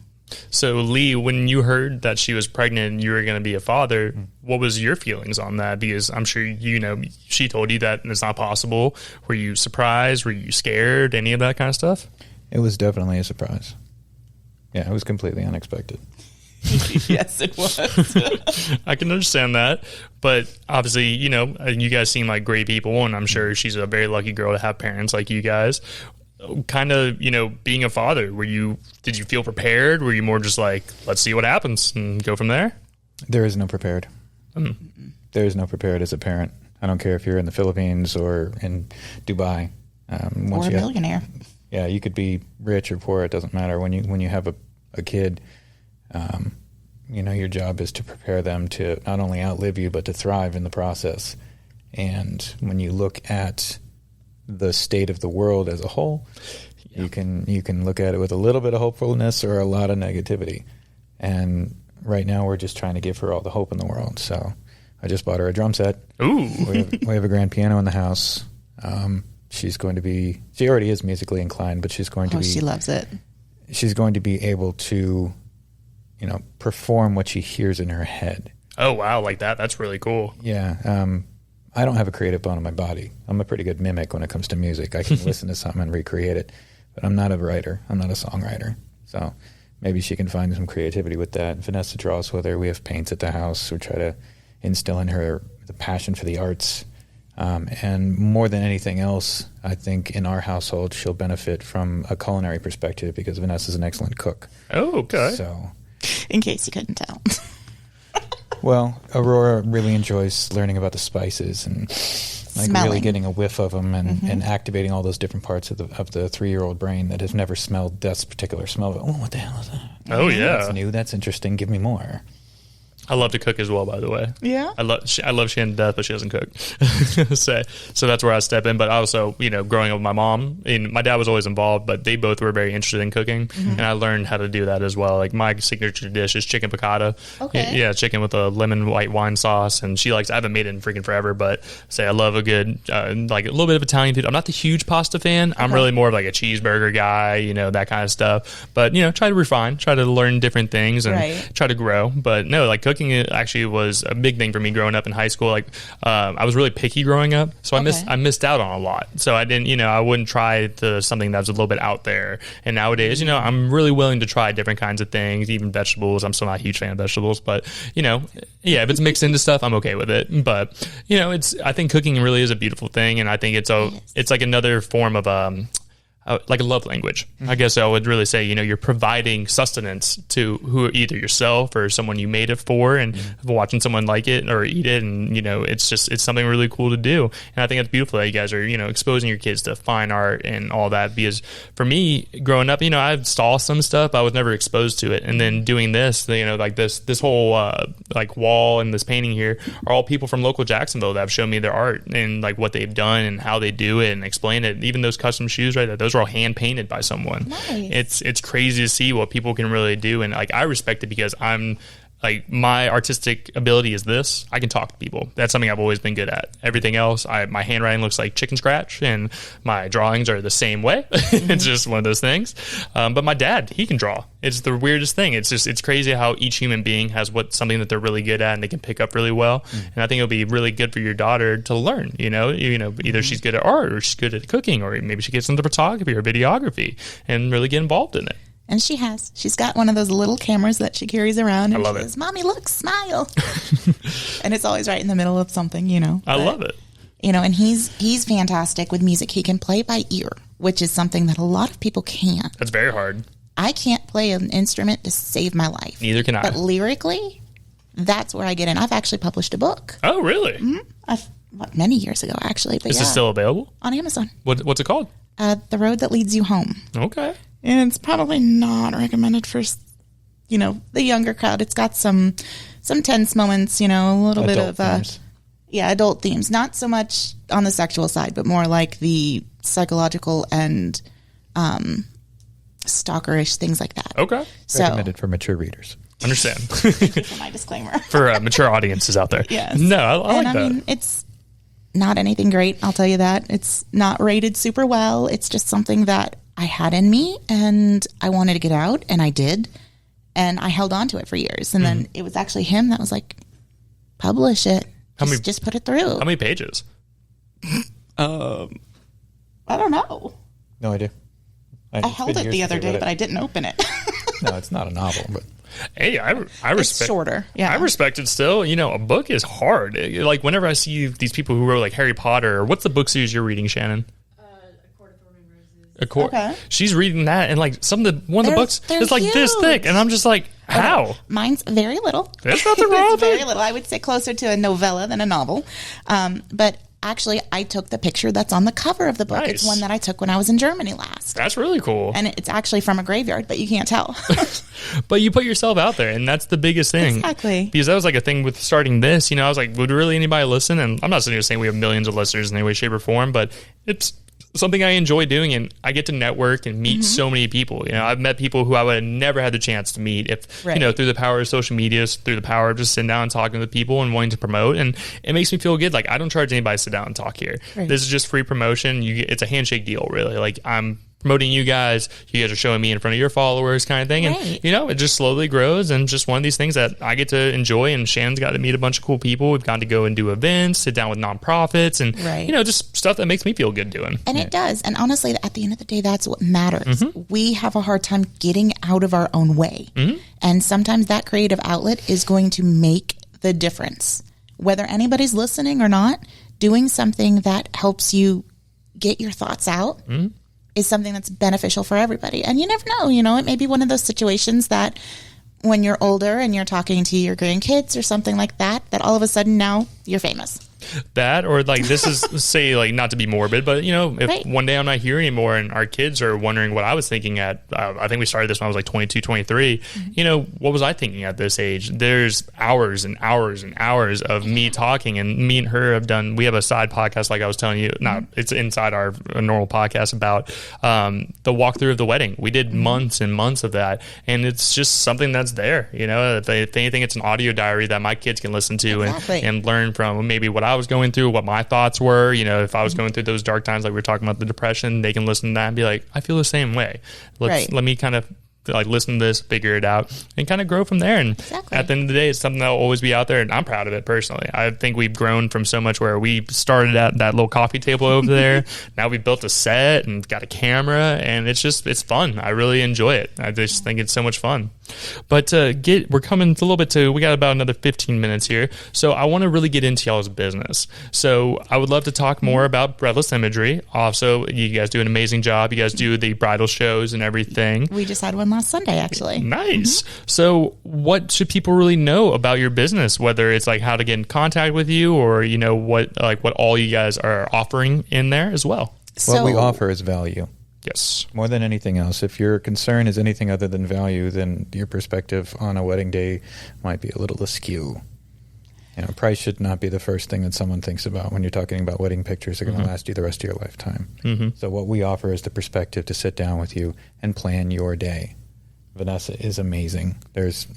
So, Lee, when you heard that she was pregnant and you were going to be a father, what was your feelings on that? Because I'm sure she told you that it's not possible. Were you surprised? Were you scared? Any of that kind of stuff? It was definitely a surprise. Yeah, it was completely unexpected. Yes, it was. I can understand that. But obviously, you guys seem like great people, and I'm sure she's a very lucky girl to have parents like you guys. Kind of, being a father, did you feel prepared? Were you more just like, let's see what happens and go from there? There is no prepared. There is no prepared as a parent. I don't care if you're in the Philippines or in Dubai. Or a millionaire. Yeah, you could be rich or poor. It doesn't matter. When you have a kid, your job is to prepare them to not only outlive you, but to thrive in the process. And when you look at the state of the world as a whole, you can look at it with a little bit of hopefulness or a lot of negativity. And right now we're just trying to give her all the hope in the world. So I just bought her a drum set. Ooh. We have a grand piano in the house. She already is musically inclined, but she's going to be... she loves it. She's going to be able to, perform what she hears in her head. Oh, wow, like that. That's really cool. Yeah. I don't have a creative bone in my body. I'm a pretty good mimic when it comes to music. I can listen to something and recreate it, but I'm not a writer. I'm not a songwriter. So maybe she can find some creativity with that. Vanessa draws with her. We have paints at the house. We try to instill in her the passion for the arts. And more than anything else, I think in our household, she'll benefit from a culinary perspective because Vanessa's an excellent cook. Oh, okay. So, in case you couldn't tell. Well, Aurora really enjoys learning about the spices and really getting a whiff of them and activating all those different parts of the 3-year-old brain that has never smelled that particular smell. Oh, what the hell is that? Oh, yeah. That's new. That's interesting. Give me more. I love to cook as well, by the way. Yeah. I love Shannon to death, but she doesn't cook. So that's where I step in. But also, growing up with my mom, and my dad was always involved, but they both were very interested in cooking. And I learned how to do that as well. Like my signature dish is chicken piccata. Okay. Yeah, chicken with a lemon white wine sauce. And I haven't made it in freaking forever, but I love a good, like a little bit of Italian food. I'm not the huge pasta fan. I'm really more of like a cheeseburger guy, that kind of stuff. But, try to refine, try to learn different things and try to grow. But no, like cooking actually was a big thing for me growing up in high school. Like I was really picky growing up, so I missed out on a lot. So I didn't, I wouldn't try something that was a little bit out there. And nowadays, I'm really willing to try different kinds of things, even vegetables. I'm still not a huge fan of vegetables, but if it's mixed into stuff, I'm okay with it. But I think cooking really is a beautiful thing, and I think it's like another form of like a love language. I guess I would really say, you're providing sustenance to either yourself or someone you made it for, and watching someone like it or eat it. And, it's something really cool to do. And I think it's beautiful that you guys are, exposing your kids to fine art and all that, because for me growing up, I saw some stuff, I was never exposed to it. And then doing this, like this whole, like wall and this painting here are all people from local Jacksonville that have shown me their art and like what they've done and how they do it and explain it. Even those custom shoes, right? Those are all hand painted by someone. Nice. It's crazy to see what people can really do, and like I respect it because I'm like my artistic ability is this. I can talk to people. That's something I've always been good at. Everything else, my handwriting looks like chicken scratch, and my drawings are the same way. It's just one of those things. But my dad, he can draw. It's the weirdest thing. It's crazy how each human being has something that they're really good at and they can pick up really well. And I think it'll be really good for your daughter to learn. Either she's good at art, or she's good at cooking, or maybe she gets into photography or videography and really get involved in it. And she's got one of those little cameras that she carries around. And I love she it. says, Mommy, look, smile. And it's always right in the middle of something, I love it. And he's fantastic with music. He can play by ear, which is something that a lot of people can't. That's very hard. I can't play an instrument to save my life. Neither can I. But lyrically, that's where I get in. I've actually published a book. Oh, really? Many years ago, actually. But Is it still available? on Amazon. What's it called? The Road That Leads You Home. Okay. And it's probably not recommended for, the younger crowd. It's got some tense moments, a little bit of, themes. Adult themes. Not so much on the sexual side, but more like the psychological and stalkerish, things like that. Okay. So, Recommended for mature readers. Understand. thank you for my disclaimer. For mature audiences out there. Yes. No, I like that. I mean, it's not anything great, I'll tell you that. It's not rated super well. It's just something that I had in me, and I wanted to get out, and I did. And I held on to it for years. And then it was actually him that was like, publish it. Just put it through. How many pages? I don't know. No idea. I held it the other day, but I didn't open it. No, it's not a novel, but Hey, I respect. It's shorter. Yeah. I respect it still. A book is hard. Like whenever I see these people who wrote like Harry Potter, or what's the book series you're reading, Shannon? A Court of Thorn and Roses. Okay. She's reading that, and like one of the books they're is like this huge. thick, and I'm just like, how? Mine's very little. There's nothing wrong with Very it. little. I would say closer to a novella than a novel. But actually, I took the picture that's on the cover of the book. Nice. It's one that I took when I was in Germany last. That's really cool. And it's actually from a graveyard, but you can't tell. But you put yourself out there, and that's the biggest thing. Exactly. Because that was like a thing with starting this. I was like, would really anybody listen? And I'm not sitting here saying we have millions of listeners in any way, shape, or form, but it's something I enjoy doing, and I get to network and meet so many people. I've met people who I would have never had the chance to meet if, Right. Through the power of social media, through the power of just sitting down and talking with people and wanting to promote. And it makes me feel good. Like, I don't charge anybody to sit down and talk here. Right. This is just free promotion. It's a handshake deal, really. Like, I'm promoting you guys are showing me in front of your followers, kind of thing. And Right. it just slowly grows, and just one of these things that I get to enjoy. And Shannon's got to meet a bunch of cool people. We've gotten to go and do events, sit down with nonprofits, and Right. just stuff that makes me feel good doing. And it does. And honestly, at the end of the day, that's what matters. We have a hard time getting out of our own way. And sometimes that creative outlet is going to make the difference. Whether anybody's listening or not, doing something that helps you get your thoughts out is something that's beneficial for everybody. And you never know, it may be one of those situations that when you're older and you're talking to your grandkids or something like that all of a sudden now you're famous. That, or like, this is say, like, not to be morbid, but if Right. one day I'm not here anymore and our kids are wondering what I was thinking at, I think we started this when I was like 22, 23, what was I thinking at this age? There's hours and hours and hours of me talking, and me and her we have a side podcast, like I was telling you, it's inside our normal podcast, about the walkthrough of the wedding. We did months and months of that, and it's just something that's there. If anything, it's an audio diary that my kids can listen to Exactly. and learn from maybe what I was going through, what my thoughts were. If I was going through those dark times, like we were talking about the depression, they can listen to that and be like, I feel the same way. Right. Let me kind of like listen to this, figure it out, and kind of grow from there. And Exactly. at the end of the day, it's something that will always be out there, and I'm proud of it personally. I think we've grown from so much, where we started at that little coffee table over there. Now we built a set and got a camera, and it's fun. I really enjoy it. I just think it's so much fun. But we're coming a little bit we got about another 15 minutes here. So I want to really get into y'all's business. So I would love to talk more about Breathless Imagery. Also, you guys do an amazing job. You guys do the bridal shows and everything. We just had one last Sunday, actually. Nice. So what should people really know about your business, whether it's like how to get in contact with you, or what all you guys are offering in there as well? what we offer is value. Yes. More than anything else. If your concern is anything other than value, then your perspective on a wedding day might be a little askew. Price should not be the first thing that someone thinks about when you're talking about wedding pictures that are going to last you the rest of your lifetime. So what we offer is the perspective to sit down with you and plan your day. Vanessa is amazing. There's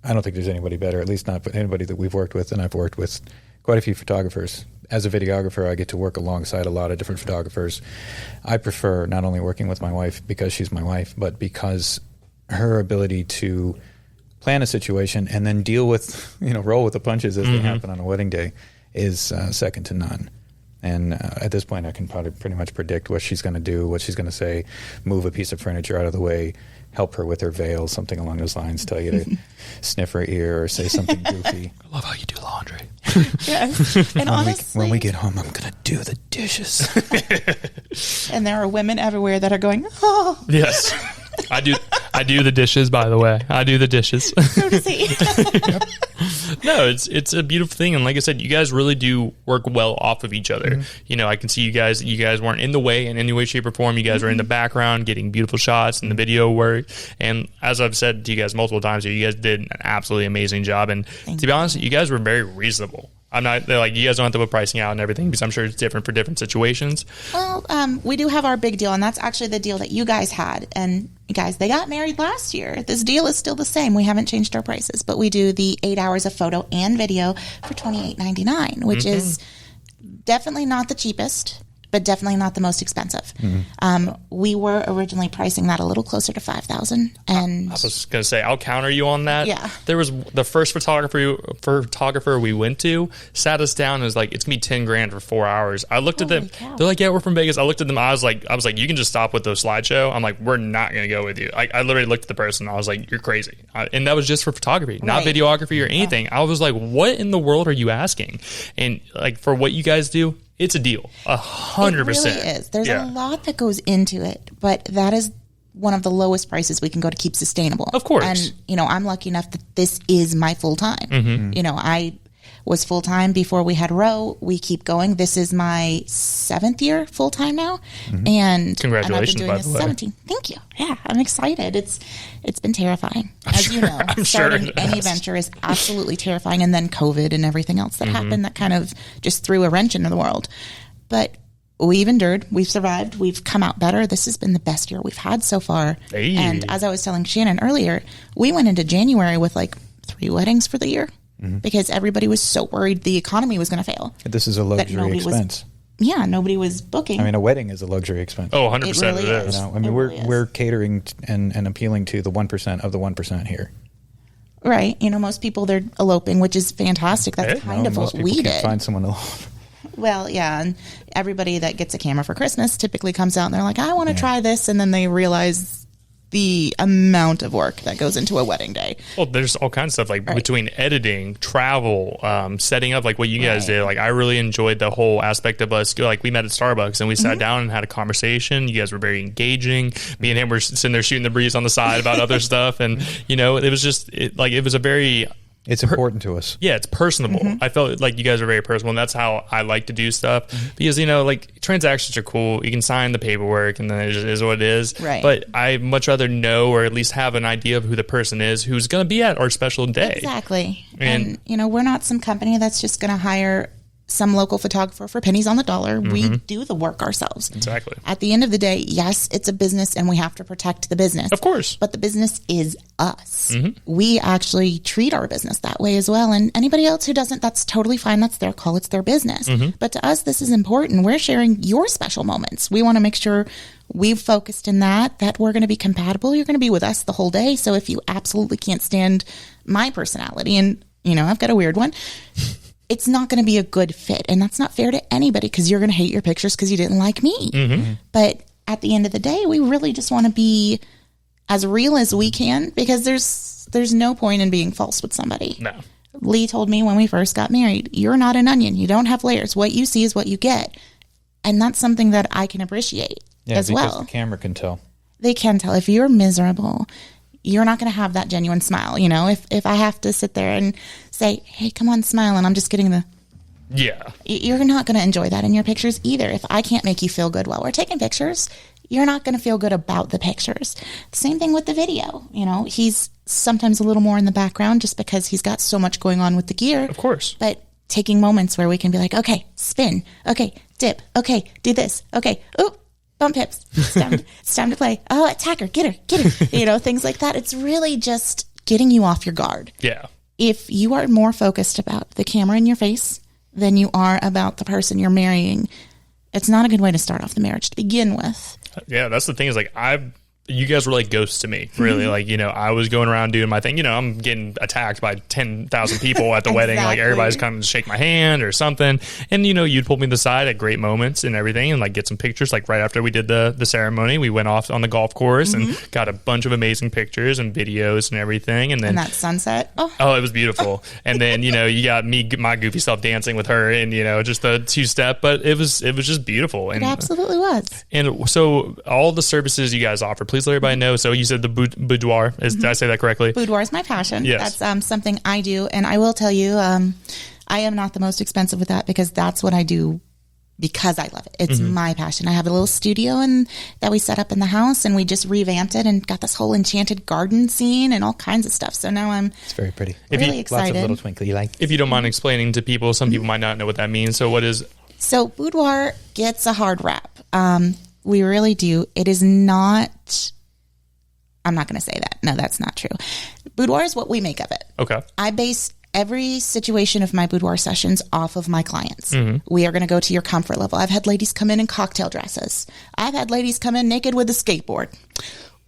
I don't think there's anybody better, at least not anybody that we've worked with, and I've worked with quite a few photographers. As a videographer, I get to work alongside a lot of different photographers. I prefer not only working with my wife because she's my wife, but because her ability to plan a situation and then deal with, roll with the punches as they happen on a wedding day is second to none. And at this point, I can probably pretty much predict what she's going to do, what she's going to say, move a piece of furniture out of the way, help her with her veil, something along those lines, tell you to sniff her ear or say something goofy. I love how you do laundry. Yes. And honestly, when we get home, I'm going to do the dishes. And there are women everywhere that are going, oh. Yes. I do the dishes, by the way. I do the dishes. So does he. No, it's a beautiful thing. And like I said, you guys really do work well off of each other. I can see you guys weren't in the way in any way, shape, or form. You guys were in the background getting beautiful shots and the video work. And as I've said to you guys multiple times, you guys did an absolutely amazing job. And to be honest, you guys were very reasonable. I'm not, they're like, you guys don't have to put pricing out and everything because I'm sure it's different for different situations. Well, we do have our big deal, and that's actually the deal that you guys had. And you guys, they got married last year. This deal is still the same. We haven't changed our prices, but we do the 8 hours of photo and video for $28.99, which is definitely not the cheapest, but definitely not the most expensive. We were originally pricing that a little closer to $5,000, and I was going to say, I'll counter you on that. Yeah. There was the first photographer we went to sat us down and was like, it's going to be $10,000 for 4 hours. I looked at them. Cow. They're like, yeah, we're from Vegas. I looked at them. I was like, you can just stop with those slideshow. I'm like, we're not going to go with you. I literally looked at the person. I was like, you're crazy. And that was just for photography, not videography or anything. Yeah. I was like, what in the world are you asking? And like, for what you guys do, it's a deal, 100%. It really is. There's a lot that goes into it, but that is one of the lowest prices we can go to keep sustainable. Of course. And, I'm lucky enough that this is my full time. I was full time before we had Roe. We keep going. This is my 7th year full time now. And congratulations, I've been doing this 17. Thank you. Yeah, I'm excited. It's been terrifying. As you know, starting any venture is absolutely terrifying. And then COVID and everything else that happened that kind of just threw a wrench into the world. But we've endured. We've survived. We've come out better. This has been the best year we've had so far. Hey. And as I was telling Shannon earlier, we went into January with like 3 weddings for the year because everybody was so worried the economy was going to fail. This is a luxury expense. Nobody was booking. I mean, a wedding is a luxury expense. Oh, 100% It really it is. I mean, we're catering and appealing to the 1% of the 1% here. Right. Most people, they're eloping, which is fantastic. That's kind of what we did. Find someone to elope. Well, yeah, and everybody that gets a camera for Christmas typically comes out and they're like, I want to try this, and then they realize the amount of work that goes into a wedding day. Well, there's all kinds of stuff like between editing, travel, setting up, like what you guys did. Like, I really enjoyed the whole aspect of us. Like, we met at Starbucks and we sat down and had a conversation. You guys were very engaging. Me and him were sitting there shooting the breeze on the side about other stuff, and it was just it was a very. It's important to us. Yeah, it's personable. I felt like you guys are very personable, and that's how I like to do stuff. Because, like, transactions are cool. You can sign the paperwork, and then it just is what it is. Right. But I much rather know or at least have an idea of who the person is who's going to be at our special day. Exactly. And we're not some company that's just going to hire some local photographer for pennies on the dollar. We do the work ourselves. Exactly. At the end of the day, yes, it's a business and we have to protect the business. Of course. But the business is us. We actually treat our business that way as well. And anybody else who doesn't, that's totally fine. That's their call. It's their business. But to us, this is important. We're sharing your special moments. We want to make sure we've focused in that we're going to be compatible. You're going to be with us the whole day. So if you absolutely can't stand my personality, and, I've got a weird one, it's not going to be a good fit. And that's not fair to anybody because you're going to hate your pictures because you didn't like me. But at the end of the day, we really just want to be as real as we can because there's no point in being false with somebody. No. Lee told me when we first got married, you're not an onion. You don't have layers. What you see is what you get. And that's something that I can appreciate as well. Because the camera can tell. They can tell. If you're miserable, you're not going to have that genuine smile. If I have to sit there and say, hey, come on, smile, and I'm just getting you're not going to enjoy that in your pictures either. If I can't make you feel good while we're taking pictures, you're not going to feel good about the pictures. Same thing with the video. He's sometimes a little more in the background just because he's got so much going on with the gear. Of course. But taking moments where we can be like, okay, spin. Okay, dip. Okay, do this. Okay, oop. Bump hips. It's time to play. Oh, attack her. Get her. Things like that. It's really just getting you off your guard. Yeah. If you are more focused about the camera in your face than you are about the person you're marrying, it's not a good way to start off the marriage to begin with. Yeah, that's the thing is like you guys were like ghosts to me, really. Like, you know, I was going around doing my thing. You know, I'm getting attacked by 10,000 people at the wedding. Like, everybody's coming to shake my hand or something. And, you know, you'd pull me to the side at great moments and everything and, like, get some pictures. Like, right after we did the ceremony, we went off on the golf course and got a bunch of amazing pictures and videos and everything. And then that sunset. Oh, it was beautiful. And then, you know, you got my goofy self dancing with her and, you know, just the two-step. But it was just beautiful. And it absolutely was. And so all the services you guys offer, please let everybody know. So you said the boudoir. Did I say that correctly? Boudoir is my passion. Yes. That's something I do. And I will tell you, I am not the most expensive with that because that's what I do because I love it. It's my passion. I have a little studio that we set up in the house and we just revamped it and got this whole enchanted garden scene and all kinds of stuff. So now it's very pretty. Really excited. Lots of little twinkly lights. If you don't mind explaining to people, some people might not know what that means. So what is... So boudoir gets a hard rap. We really do. It is not... I'm not going to say that. No, that's not true. Boudoir is what we make of it. Okay. I base every situation of my boudoir sessions off of my clients. We are going to go to your comfort level. I've had ladies come in cocktail dresses. I've had ladies come in naked with a skateboard.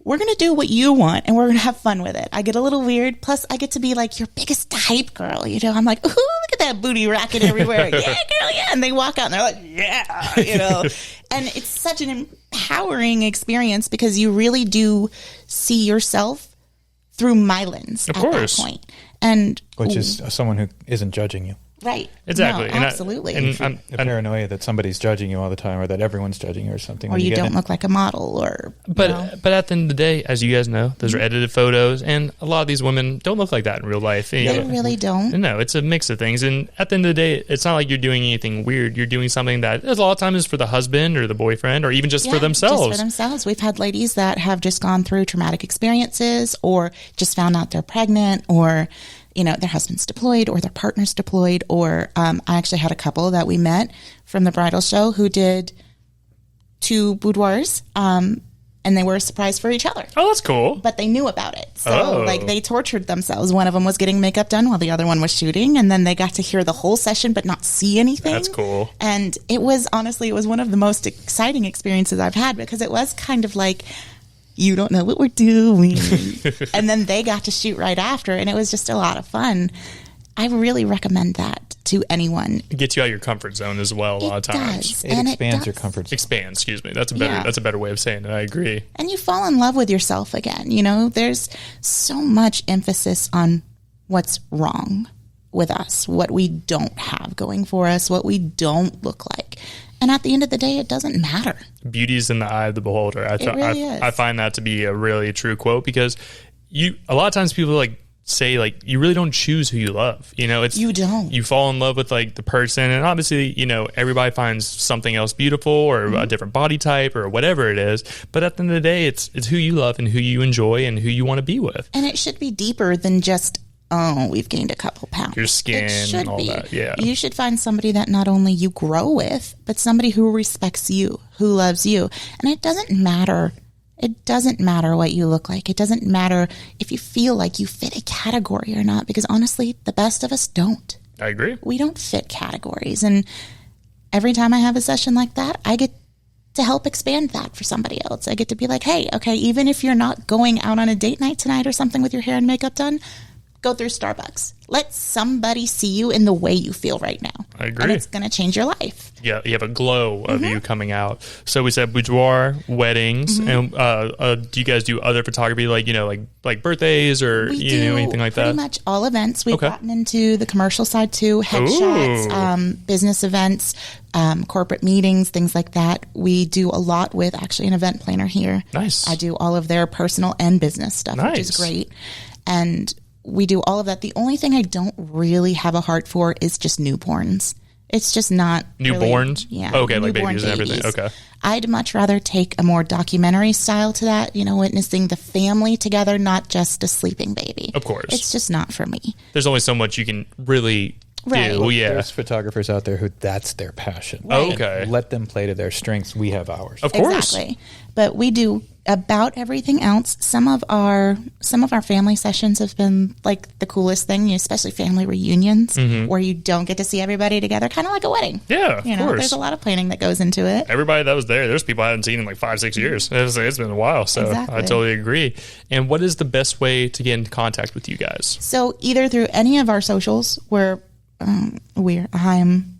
We're going to do what you want and we're going to have fun with it. I get a little weird. Plus, I get to be like your biggest hype girl. You know, I'm like, ooh, look at that booty rocking everywhere. Yeah, girl, yeah. And they walk out and they're like, yeah, you know. And it's such an empowering experience because you really do see yourself through my lens of at course. that point. And which is someone who isn't judging you. Right. Exactly. No, absolutely. And the paranoia that somebody's judging you all the time or that everyone's judging you or something. Or you don't look like a model or... But at the end of the day, as you guys know, those are edited photos. And a lot of these women don't look like that in real life. They really don't. No, it's a mix of things. And at the end of the day, it's not like you're doing anything weird. You're doing something that a lot of times is for the husband or the boyfriend or even just for themselves. Just for themselves. We've had ladies that have just gone through traumatic experiences or just found out they're pregnant or... you know, their husband's deployed or their partner's deployed, or I actually had a couple that we met from the bridal show who did 2 boudoirs, and they were a surprise for each other. Oh, that's cool. But they knew about it. So, like, they tortured themselves. One of them was getting makeup done while the other one was shooting, and then they got to hear the whole session but not see anything. That's cool. And it was, honestly, it was one of the most exciting experiences I've had because it was kind of like... you don't know what we're doing. And then they got to shoot right after, and it was just a lot of fun. I really recommend that to anyone. It gets you out of your comfort zone as well a lot of times. It expands your comfort zone. Expands, excuse me. That's a better way of saying it. I agree. And you fall in love with yourself again. You know, there's so much emphasis on what's wrong with us, what we don't have going for us, what we don't look like. And at the end of the day, it doesn't matter. Beauty's in the eye of the beholder. I find that to be a really true quote because a lot of times people like say like you really don't choose who you love. You know, you don't. You fall in love with like the person, and obviously, you know, everybody finds something else beautiful or a different body type or whatever it is. But at the end of the day, it's who you love and who you enjoy and who you want to be with. And it should be deeper than just, oh, we've gained a couple pounds. Your skin and all that, yeah. You should find somebody that not only you grow with, but somebody who respects you, who loves you. And it doesn't matter. It doesn't matter what you look like. It doesn't matter if you feel like you fit a category or not, because honestly, the best of us don't. I agree. We don't fit categories. And every time I have a session like that, I get to help expand that for somebody else. I get to be like, hey, okay, even if you're not going out on a date night tonight or something with your hair and makeup done, go through Starbucks. Let somebody see you in the way you feel right now. I agree. And it's going to change your life. Yeah, you have a glow of you coming out. So we said boudoir, weddings, and do you guys do other photography, like, you know, like birthdays or anything like that? Pretty much all events. We've gotten into the commercial side too, headshots, business events, corporate meetings, things like that. We do a lot with actually an event planner here. Nice. I do all of their personal and business stuff, which is great. And we do all of that. The only thing I don't really have a heart for is just newborns. It's just not newborns. Really, yeah. Okay, like babies and everything. Okay. I'd much rather take a more documentary style to that, you know, witnessing the family together, not just a sleeping baby. Of course. It's just not for me. There's only so much you can really Right. do. Yeah. There's photographers out there who that's their passion. Right. Okay. Let them play to their strengths. We have ours. Of course. Exactly. But we do about everything else. Some of our family sessions have been like the coolest thing, especially family reunions where you don't get to see everybody together, kind of like a wedding. Yeah, of course. There's a lot of planning that goes into it. Everybody that was there's people I haven't seen in like 5-6 years. It's been a while, so Exactly. I totally agree. And what is the best way to get in contact with you guys? So either through any of our socials, I'm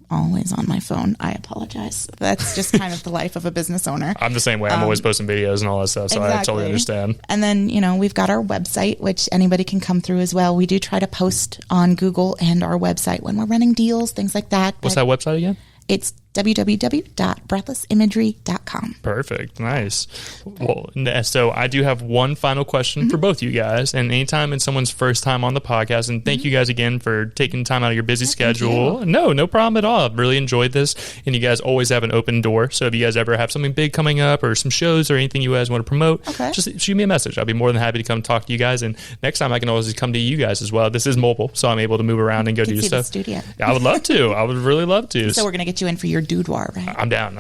always on my phone. I apologize. That's just kind of the life of a business owner. I'm the same way. I'm always posting videos and all that stuff, so I totally understand. And then, we've got our website, which anybody can come through as well. We do try to post on Google and our website when we're running deals, things like that. What's that website again? It's www.breathlessimagery.com. Perfect. Nice. Well, so I do have one final question for both you guys. And anytime it's someone's first time on the podcast, and thank you guys again for taking time out of your busy schedule. No problem at all. I've really enjoyed this. And you guys always have an open door. So if you guys ever have something big coming up or some shows or anything you guys want to promote, just shoot me a message. I'll be more than happy to come talk to you guys. And next time I can always come to you guys as well. This is mobile, so I'm able to move around and go do see stuff. The studio. Yeah, I would love to. I would really love to. So we're going to get you in for your boudoir, right? I'm down.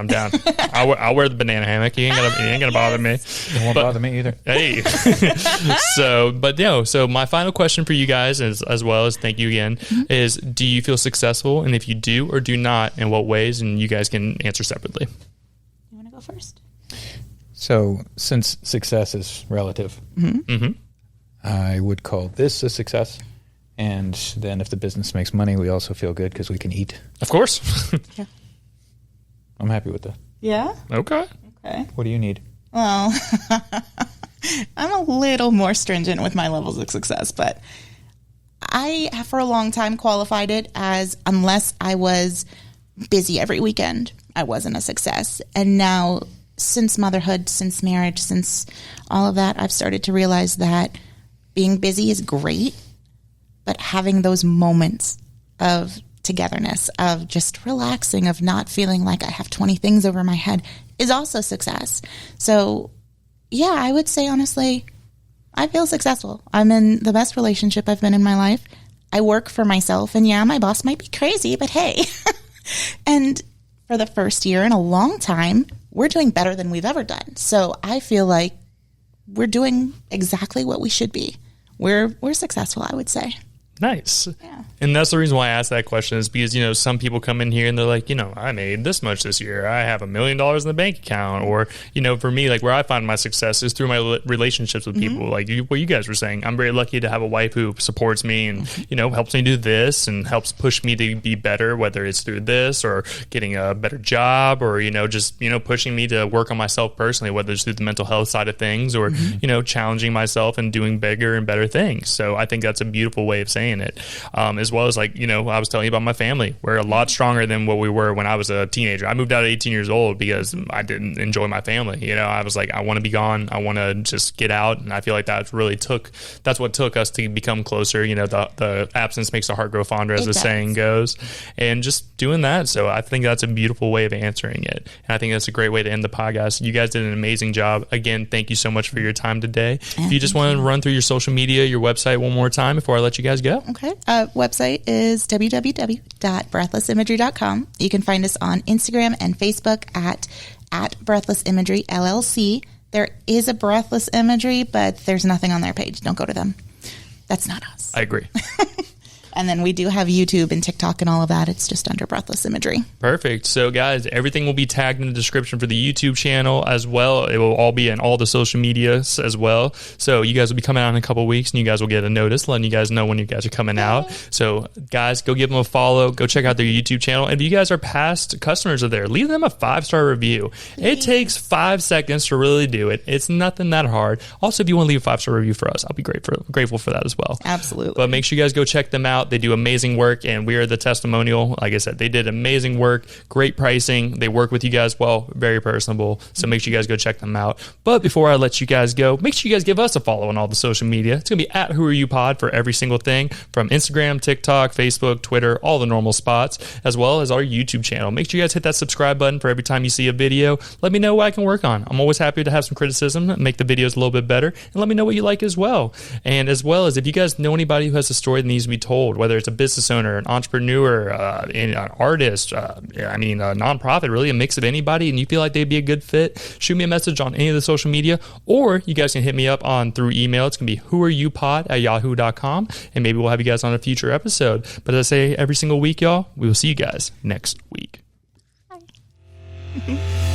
I'll wear the banana hammock. You ain't gonna bother me. It won't bother me either. Hey. So my final question for you guys is, as well as thank you again, is do you feel successful? And if you do or do not, in what ways? And you guys can answer separately. You want to go first? So since success is relative, I would call this a success. And then if the business makes money, we also feel good because we can eat. Of course. Yeah. I'm happy with that. Yeah? Okay. What do you need? Well, I'm a little more stringent with my levels of success, but I have for a long time qualified it as unless I was busy every weekend, I wasn't a success. And now, since motherhood, since marriage, since all of that, I've started to realize that being busy is great, but having those moments of togetherness, of just relaxing, of not feeling like I have 20 things over my head is also success. So, yeah, I would say honestly, I feel successful. I'm in the best relationship I've been in my life. I work for myself, and yeah, my boss might be crazy, but hey. And for the first year in a long time, we're doing better than we've ever done. So I feel like we're doing exactly what we should be. We're successful, I would say. Nice. Yeah. And that's the reason why I asked that question is because, some people come in here and they're like, I made this much this year. I have $1 million in the bank account. Or, for me, like where I find my success is through my relationships with people. Like what you guys were saying. I'm very lucky to have a wife who supports me and, helps me do this and helps push me to be better, whether it's through this or getting a better job or, just, pushing me to work on myself personally, whether it's through the mental health side of things or, challenging myself and doing bigger and better things. So I think that's a beautiful way of saying it. As well as like, I was telling you about my family. We're a lot stronger than what we were when I was a teenager. I moved out at 18 years old because I didn't enjoy my family. I was like, I want to be gone. I want to just get out. And I feel like that's what took us to become closer. The absence makes the heart grow fonder, as the saying goes, and just doing that. So I think that's a beautiful way of answering it. And I think that's a great way to end the podcast. You guys did an amazing job. Again, thank you so much for your time today. If you just want to run through your social media, your website one more time before I let you guys go. Okay. Website is www.breathlessimagery.com. You can find us on Instagram and Facebook at Breathless Imagery LLC. There is a Breathless Imagery, but there's nothing on their page. Don't go to them. That's not us. I agree. And then we do have YouTube and TikTok and all of that. It's just under Breathless Imagery. Perfect. So, guys, everything will be tagged in the description for the YouTube channel as well. It will all be in all the social medias as well. So, you guys will be coming out in a couple of weeks, and you guys will get a notice letting you guys know when you guys are coming out. So, guys, go give them a follow. Go check out their YouTube channel. And if you guys are past customers of theirs, leave them a 5-star review. It takes 5 seconds to really do it. It's nothing that hard. Also, if you want to leave a 5-star review for us, I'll be grateful for that as well. Absolutely. But make sure you guys go check them out. They do amazing work, and we are the testimonial. Like I said, they did amazing work, great pricing. They work with you guys well, very personable. So make sure you guys go check them out. But before I let you guys go, make sure you guys give us a follow on all the social media. It's going to be at Who Are You Pod for every single thing from Instagram, TikTok, Facebook, Twitter, all the normal spots, as well as our YouTube channel. Make sure you guys hit that subscribe button for every time you see a video. Let me know what I can work on. I'm always happy to have some criticism, make the videos a little bit better, and let me know what you like as well. And as well as if you guys know anybody who has a story that needs to be told, whether it's a business owner, an entrepreneur, an artist, a nonprofit, really a mix of anybody, and you feel like they'd be a good fit, shoot me a message on any of the social media, or you guys can hit me up through email. It's going to be whoareyoupod@yahoo.com, and maybe we'll have you guys on a future episode. But as I say every single week, y'all, we will see you guys next week. Bye.